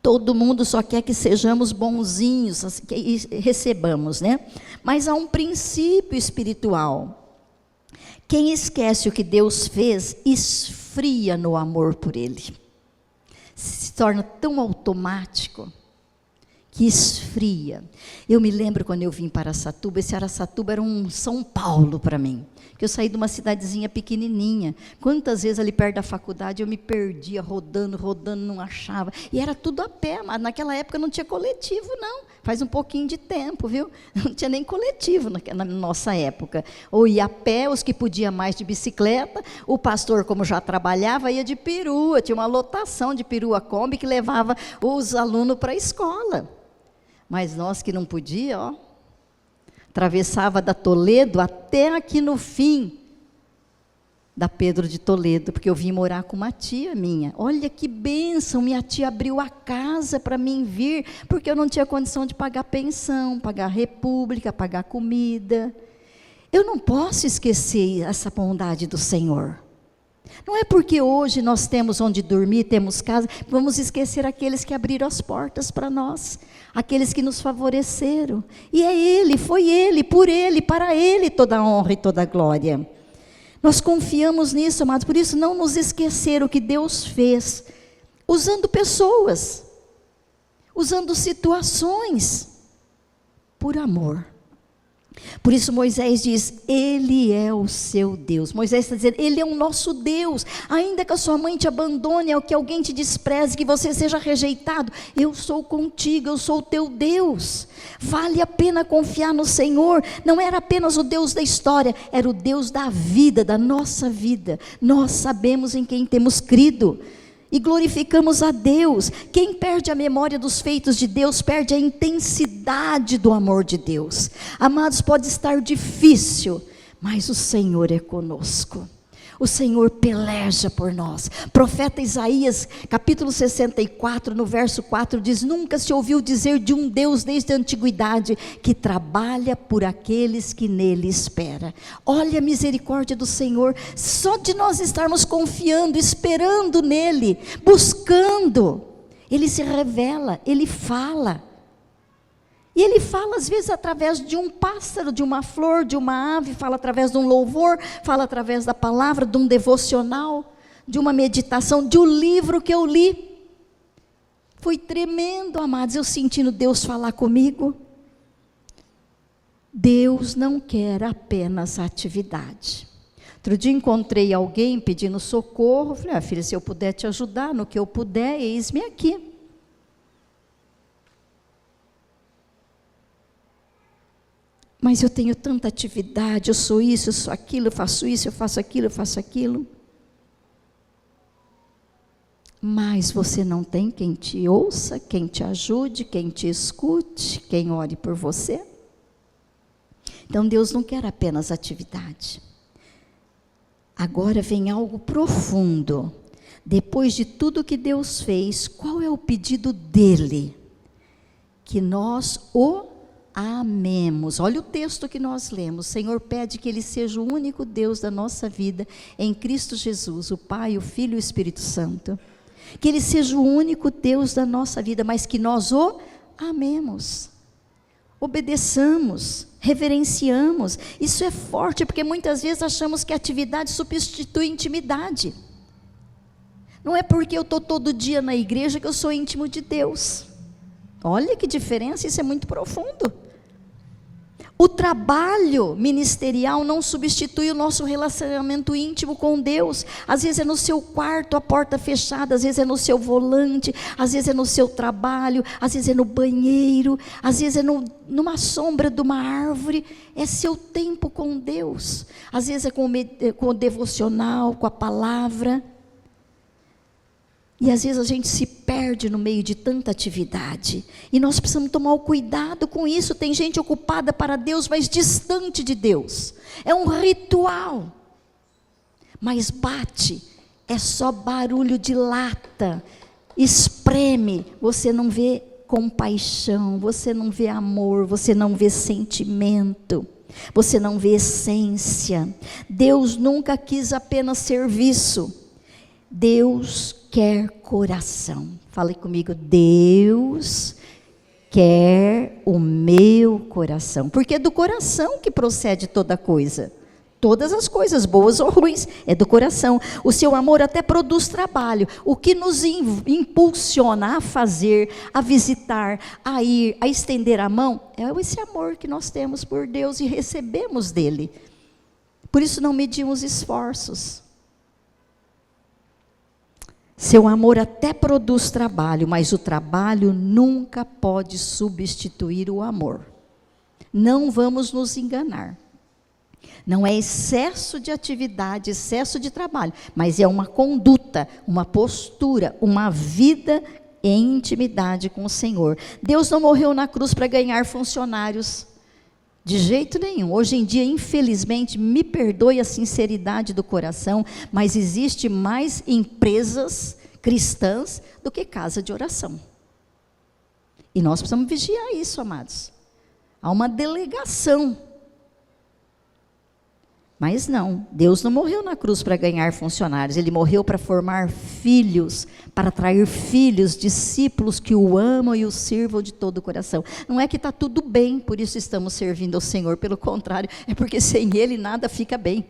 Todo mundo só quer que sejamos bonzinhos, que recebamos, né? Mas há um princípio espiritual. Quem esquece o que Deus fez, esfria no amor por Ele. Se torna tão automático que esfria. Eu me lembro quando eu vim para Araçatuba, esse Araçatuba era um São Paulo para mim, que eu saí de uma cidadezinha pequenininha. Quantas vezes ali perto da faculdade eu me perdia, rodando, não achava, e era tudo a pé, mas naquela época não tinha coletivo não, faz um pouquinho de tempo, viu? Não tinha nem coletivo na nossa época, ou ia a pé, os que podiam mais de bicicleta, o pastor, como já trabalhava, ia de perua, tinha uma lotação de perua Kombi que levava os alunos para a escola. Mas nós que não podíamos, atravessava da Toledo até aqui no fim da Pedro de Toledo, porque eu vim morar com uma tia minha. Olha que bênção, minha tia abriu a casa para mim vir, porque eu não tinha condição de pagar pensão, pagar república, pagar comida. Eu não posso esquecer essa bondade do Senhor. Não é porque hoje nós temos onde dormir, temos casa, vamos esquecer aqueles que abriram as portas para nós, aqueles que nos favoreceram. E é Ele, foi Ele, por Ele, para Ele toda a honra e toda a glória. Nós confiamos nisso, amados, por isso não nos esquecer o que Deus fez, usando pessoas, usando situações, por amor. Por isso Moisés diz, Ele é o seu Deus. Moisés está dizendo, Ele é o nosso Deus. Ainda que a sua mãe te abandone, ou que alguém te despreze, que você seja rejeitado, eu sou contigo, eu sou o teu Deus. Vale a pena confiar no Senhor. Não era apenas o Deus da história, era o Deus da vida, da nossa vida. Nós sabemos em quem temos crido e glorificamos a Deus. Quem perde a memória dos feitos de Deus, perde a intensidade do amor de Deus. Amados, pode estar difícil, mas o Senhor é conosco. O Senhor peleja por nós. Profeta Isaías, capítulo 64, no verso 4, diz, nunca se ouviu dizer de um Deus desde a antiguidade, que trabalha por aqueles que nele espera. Olha a misericórdia do Senhor, só de nós estarmos confiando, esperando nele, buscando, ele se revela, ele fala. E ele fala às vezes através de um pássaro, de uma flor, de uma ave, fala através de um louvor, fala através da palavra, de um devocional, de uma meditação, de um livro que eu li. Foi tremendo, amados, eu sentindo Deus falar comigo. Deus não quer apenas atividade. Outro dia encontrei alguém pedindo socorro, falei, filha, se eu puder te ajudar, no que eu puder, eis-me aqui. Mas eu tenho tanta atividade, eu sou isso, eu sou aquilo, eu faço isso, eu faço aquilo, eu faço aquilo. Mas você não tem quem te ouça, quem te ajude, quem te escute, quem ore por você? Então Deus não quer apenas atividade. Agora vem algo profundo. Depois de tudo que Deus fez, qual é o pedido dele? Que nós o amemos. Olha o texto que nós lemos. O Senhor pede que Ele seja o único Deus da nossa vida, em Cristo Jesus, o Pai, o Filho e o Espírito Santo. Que Ele seja o único Deus da nossa vida, mas que nós o amemos, obedeçamos, reverenciamos. Isso é forte, porque muitas vezes achamos que a atividade substitui intimidade. Não é porque eu estou todo dia na igreja que eu sou íntimo de Deus. Olha que diferença, isso é muito profundo. O trabalho ministerial não substitui o nosso relacionamento íntimo com Deus. Às vezes é no seu quarto, a porta fechada, às vezes é no seu volante, às vezes é no seu trabalho, às vezes é no banheiro, às vezes é numa sombra de uma árvore. É seu tempo com Deus. Às vezes é com o devocional, com a palavra. E às vezes a gente se perde no meio de tanta atividade. E nós precisamos tomar o cuidado com isso. Tem gente ocupada para Deus, mas distante de Deus. É um ritual. Mas bate, é só barulho de lata. Espreme, você não vê compaixão, você não vê amor, você não vê sentimento, você não vê essência. Deus nunca quis apenas serviço. Deus quer coração. Fale comigo, Deus quer o meu coração. Porque é do coração que procede toda coisa. Todas as coisas, boas ou ruins, é do coração. O seu amor até produz trabalho. O que nos impulsiona a fazer, a visitar, a ir, a estender a mão, é esse amor que nós temos por Deus e recebemos dele. Por isso não medimos esforços. Seu amor até produz trabalho, mas o trabalho nunca pode substituir o amor. Não vamos nos enganar. Não é excesso de atividade, excesso de trabalho, mas é uma conduta, uma postura, uma vida em intimidade com o Senhor. Deus não morreu na cruz para ganhar funcionários, de jeito nenhum. Hoje em dia, infelizmente, me perdoe a sinceridade do coração, mas existe mais empresas cristãs do que casa de oração. E nós precisamos vigiar isso, amados. Há uma delegação. Mas não, Deus não morreu na cruz para ganhar funcionários, Ele morreu para formar filhos, para atrair filhos, discípulos que o amam e o sirvam de todo o coração. Não é que está tudo bem, por isso estamos servindo ao Senhor, pelo contrário, é porque sem Ele nada fica bem.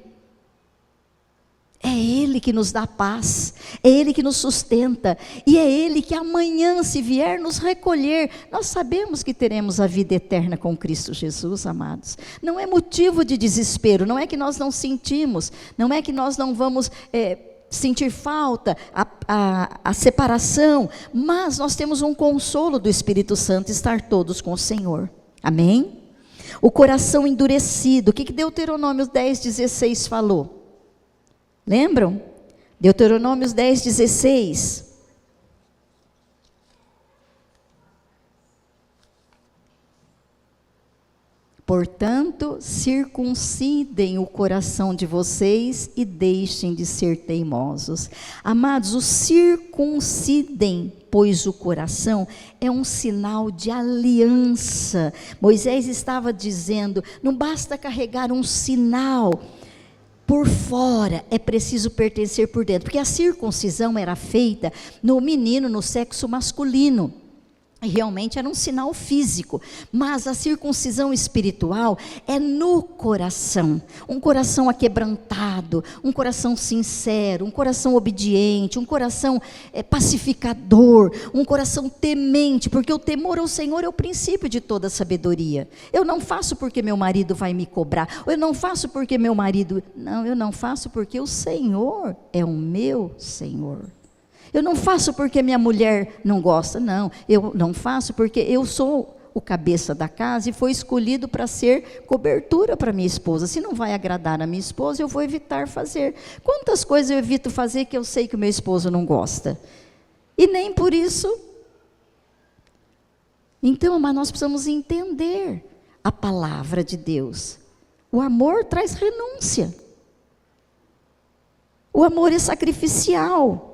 É Ele que nos dá paz, é Ele que nos sustenta, e é Ele que amanhã, se vier nos recolher, nós sabemos que teremos a vida eterna com Cristo Jesus, amados. Não é motivo de desespero, não é que nós não sentimos, não é que nós não vamos sentir falta, a separação, mas nós temos um consolo do Espírito Santo, estar todos com o Senhor, amém? O coração endurecido, o que Deuteronômio 10:16 falou? Lembram? Deuteronômio 10:16. Portanto, circuncidem o coração de vocês e deixem de ser teimosos. Amados, o circuncidem, pois o coração é um sinal de aliança. Moisés estava dizendo, não basta carregar um sinal por fora, é preciso pertencer por dentro, porque a circuncisão era feita no menino, no sexo masculino, e realmente era um sinal físico, mas a circuncisão espiritual é no coração, um coração aquebrantado, um coração sincero, um coração obediente, um coração pacificador, um coração temente, porque o temor ao Senhor é o princípio de toda sabedoria. Eu não faço porque meu marido vai me cobrar, ou eu não faço porque meu marido, não, eu não faço porque o Senhor é o meu Senhor. Eu não faço porque minha mulher não gosta, não, eu não faço porque eu sou o cabeça da casa e foi escolhido para ser cobertura para minha esposa. Se não vai agradar a minha esposa, eu vou evitar fazer. Quantas coisas eu evito fazer que eu sei que o meu esposo não gosta? E nem por isso. Então, mas nós precisamos entender a palavra de Deus. O amor traz renúncia. O amor é sacrificial.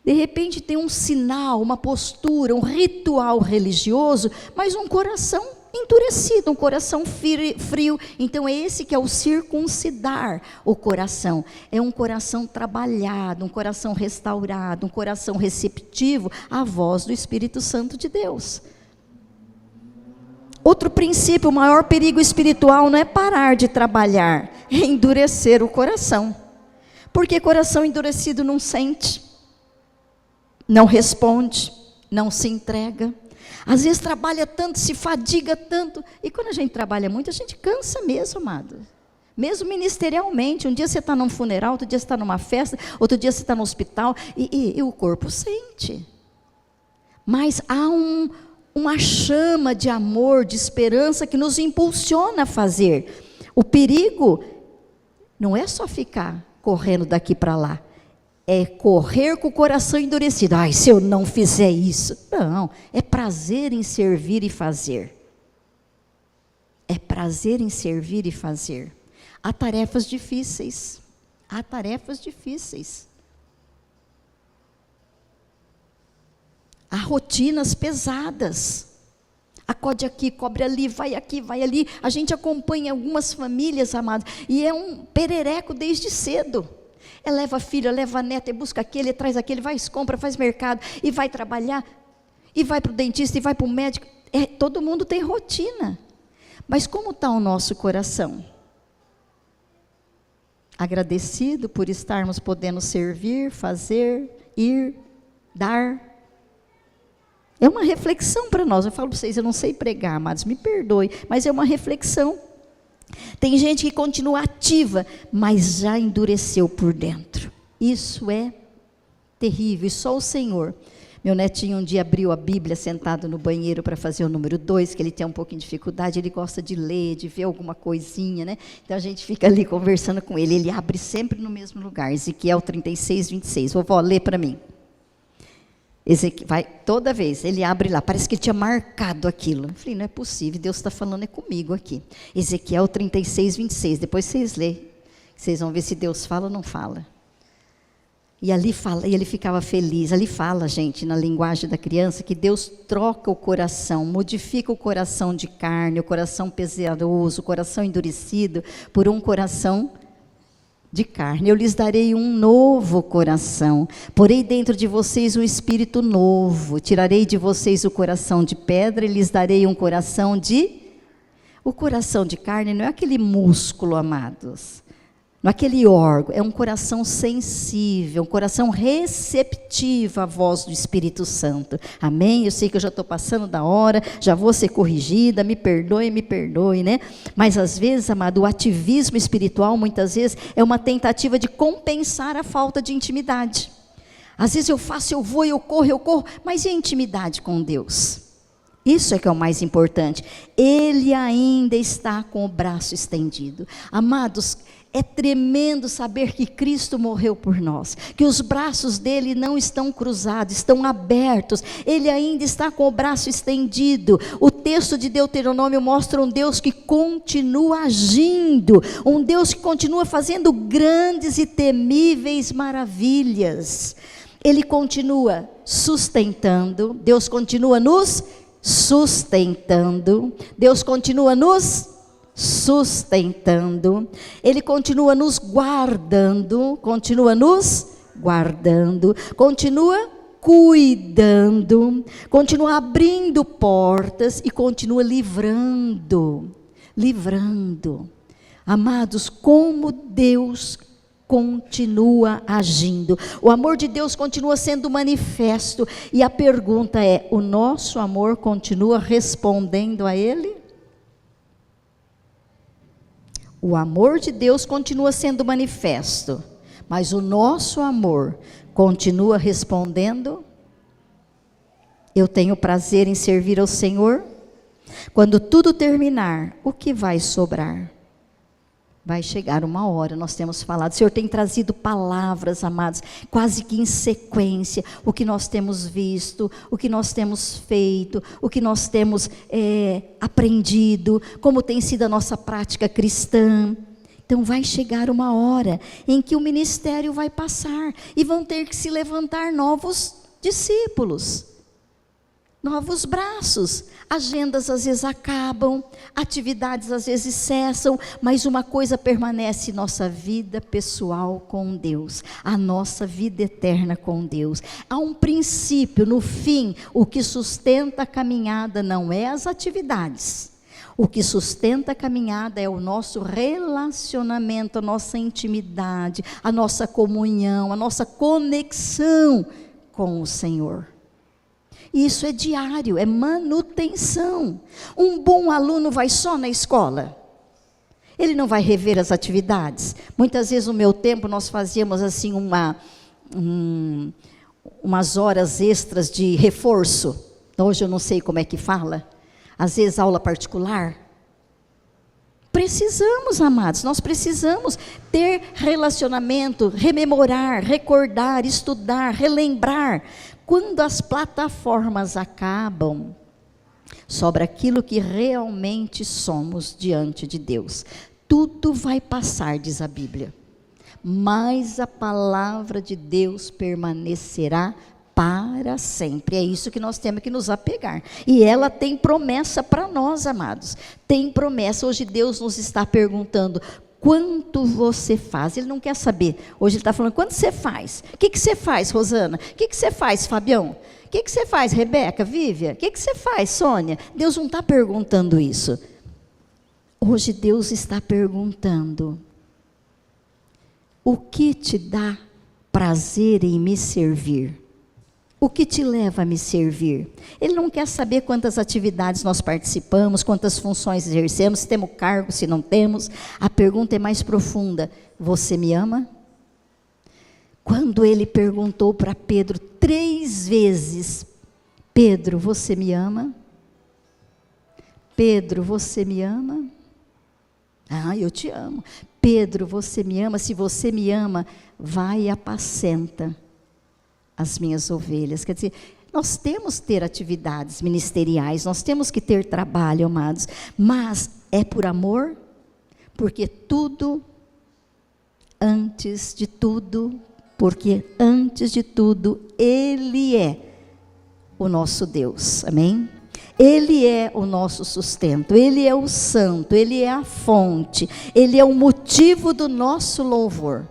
De repente tem um sinal, uma postura, um ritual religioso, mas um coração endurecido, um coração frio. Então é esse que é o circuncidar o coração. É um coração trabalhado, um coração restaurado, um coração receptivo à voz do Espírito Santo de Deus. Outro princípio, o maior perigo espiritual não é parar de trabalhar, é endurecer o coração. Porque coração endurecido não sente, não responde, não se entrega. Às vezes trabalha tanto, se fadiga tanto. E quando a gente trabalha muito, a gente cansa mesmo, amado. Mesmo ministerialmente. Um dia você está num funeral, outro dia você está numa festa, outro dia você está no hospital. E o corpo sente. Mas há uma chama de amor, de esperança que nos impulsiona a fazer. O perigo não é só ficar correndo daqui para lá. É correr com o coração endurecido. Ai, se eu não fizer isso. Não, é prazer em servir e fazer. É prazer em servir e fazer. Há tarefas difíceis. Há tarefas difíceis. Há rotinas pesadas. Acode aqui, cobre ali, vai aqui, vai ali. A gente acompanha algumas famílias, amados, e é um perereco desde cedo. Leva a filha, leva a neta, busca aquele, traz aquele, vai, compra, faz mercado, e vai trabalhar, e vai para o dentista, e vai para o médico. Todo mundo tem rotina. Mas como está o nosso coração? Agradecido por estarmos podendo servir, fazer, ir, dar. É uma reflexão para nós. Eu falo para vocês, eu não sei pregar, amados, me perdoe, mas é uma reflexão. Tem gente que continua ativa, mas já endureceu por dentro. Isso é terrível, e só o Senhor. Meu netinho um dia abriu a Bíblia sentado no banheiro para fazer o número 2, que ele tem um pouquinho de dificuldade, ele gosta de ler, de ver alguma coisinha, né? Então a gente fica ali conversando com ele, ele abre sempre no mesmo lugar, Ezequiel 36:26, vovó, lê para mim. Vai, toda vez, ele abre lá, parece que ele tinha marcado aquilo. Eu falei, não é possível, Deus está falando comigo aqui. Ezequiel 36:26, depois vocês lêem, vocês vão ver se Deus fala ou não fala. E ali fala, e ele ficava feliz, ali fala, gente, na linguagem da criança, que Deus troca o coração, modifica o coração de carne, o coração pesaroso, o coração endurecido, por um coração de carne. Eu lhes darei um novo coração, porei dentro de vocês um espírito novo, tirarei de vocês o coração de pedra e lhes darei um coração de... O coração de carne não é aquele músculo, amados. naquele órgão, é um coração sensível, um coração receptivo à voz do Espírito Santo. Amém? Eu sei que eu já estou passando da hora, já vou ser corrigida, me perdoe, né? Mas às vezes, amado, o ativismo espiritual, muitas vezes, é uma tentativa de compensar a falta de intimidade. Às vezes eu faço, eu vou, eu corro, mas e a intimidade com Deus? Isso é que é o mais importante. Ele ainda está com o braço estendido. Amados, é tremendo saber que Cristo morreu por nós, que os braços dele não estão cruzados, estão abertos, ele ainda está com o braço estendido. O texto de Deuteronômio mostra um Deus que continua agindo, um Deus que continua fazendo grandes e temíveis maravilhas. Ele continua sustentando, Deus continua nos sustentando, Deus continua nos sustentando, Ele continua nos guardando, continua cuidando, continua abrindo portas e continua livrando. Amados, como Deus continua agindo, o amor de Deus continua sendo manifesto, e a pergunta é: o nosso amor continua respondendo a Ele? O amor de Deus continua sendo manifesto, mas o nosso amor continua respondendo? Eu tenho prazer em servir ao Senhor? Quando tudo terminar, o que vai sobrar? Vai chegar uma hora, nós temos falado, o Senhor tem trazido palavras, amados, quase que em sequência, o que nós temos visto, o que nós temos feito, o que nós temos aprendido, como tem sido a nossa prática cristã. Então vai chegar uma hora em que o ministério vai passar, e vão ter que se levantar novos discípulos, novos braços. Agendas às vezes acabam, atividades às vezes cessam, mas uma coisa permanece: nossa vida pessoal com Deus, a nossa vida eterna com Deus. Há um princípio, no fim, o que sustenta a caminhada não é as atividades, o que sustenta a caminhada é o nosso relacionamento, a nossa intimidade, a nossa comunhão, a nossa conexão com o Senhor. Isso é diário, é manutenção. Um bom aluno vai só na escola? Ele não vai rever as atividades? Muitas vezes no meu tempo nós fazíamos assim umas horas extras de reforço. Hoje eu não sei como é que fala. Às vezes aula particular. Precisamos, amados, nós precisamos ter relacionamento, rememorar, recordar, estudar, relembrar. Quando as plataformas acabam, sobra aquilo que realmente somos diante de Deus. Tudo vai passar, diz a Bíblia, mas a palavra de Deus permanecerá para sempre. É isso que nós temos que nos apegar. E ela tem promessa para nós, amados. Tem promessa. Hoje Deus nos está perguntando: quanto você faz? Ele não quer saber. Hoje ele está falando: quanto você faz? O que você faz, Rosana? O que você faz, Fabião? O que você faz, Rebeca, Vívia? O que você faz, Sônia? Deus não está perguntando isso. Hoje Deus está perguntando: o que te dá prazer em me servir? O que te leva a me servir? Ele não quer saber quantas atividades nós participamos, quantas funções exercemos, se temos cargo, se não temos. A pergunta é mais profunda: você me ama? Quando ele perguntou para Pedro 3 vezes: Pedro, você me ama? Pedro, você me ama? Ah, eu te amo. Pedro, você me ama? Se você me ama, vai e apacenta as minhas ovelhas. Quer dizer, nós temos que ter atividades ministeriais, nós temos que ter trabalho, amados, mas é por amor, porque antes de tudo, Ele é o nosso Deus, amém? Ele é o nosso sustento, Ele é o santo, Ele é a fonte, Ele é o motivo do nosso louvor,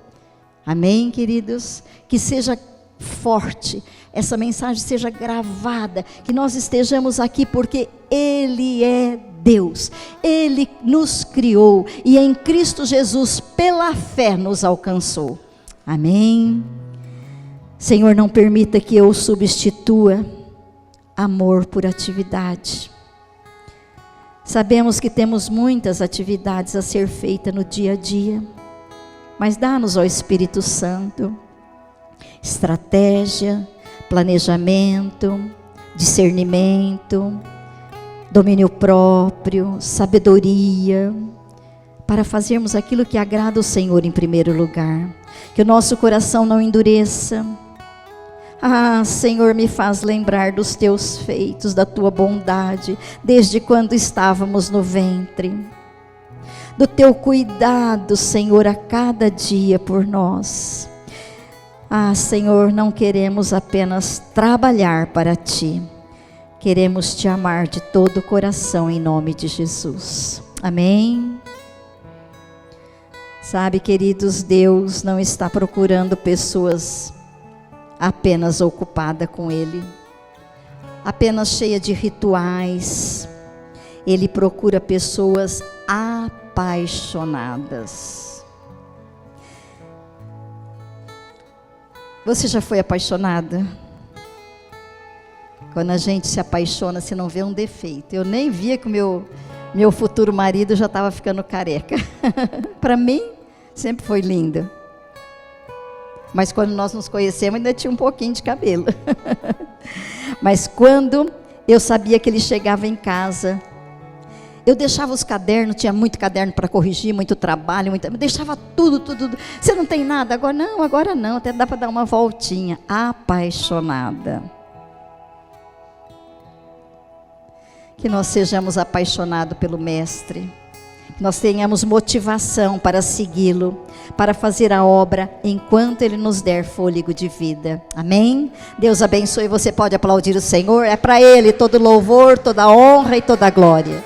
amém, queridos? Que seja forte, essa mensagem seja gravada, que nós estejamos aqui porque Ele é Deus. Ele nos criou e em Cristo Jesus, pela fé, nos alcançou. Amém? Senhor, não permita que eu substitua amor por atividade. Sabemos que temos muitas atividades a ser feitas no dia a dia, mas dá-nos, ó Espírito Santo, estratégia, planejamento, discernimento, domínio próprio, sabedoria, para fazermos aquilo que agrada o Senhor em primeiro lugar. Que o nosso coração não endureça. Ah, Senhor, me faz lembrar dos teus feitos, da tua bondade, desde quando estávamos no ventre. Do teu cuidado, Senhor, a cada dia por nós. Ah, Senhor, não queremos apenas trabalhar para ti. Queremos te amar de todo o coração, em nome de Jesus. Amém? Sabe, queridos, Deus não está procurando pessoas apenas ocupadas com Ele, apenas cheia de rituais. Ele procura pessoas apaixonadas. Você já foi apaixonada? Quando a gente se apaixona, você não vê um defeito. Eu nem via que o meu futuro marido já estava ficando careca. Para mim, sempre foi lindo. Mas quando nós nos conhecemos, ainda tinha um pouquinho de cabelo. Mas quando eu sabia que ele chegava em casa, eu deixava os cadernos, tinha muito caderno para corrigir, muito trabalho, eu deixava tudo. Você não tem nada? Agora não, até dá para dar uma voltinha. Apaixonada. Que nós sejamos apaixonados pelo Mestre, que nós tenhamos motivação para segui-lo, para fazer a obra enquanto Ele nos der fôlego de vida. Amém? Deus abençoe. Você pode aplaudir o Senhor, é para Ele todo louvor, toda honra e toda glória.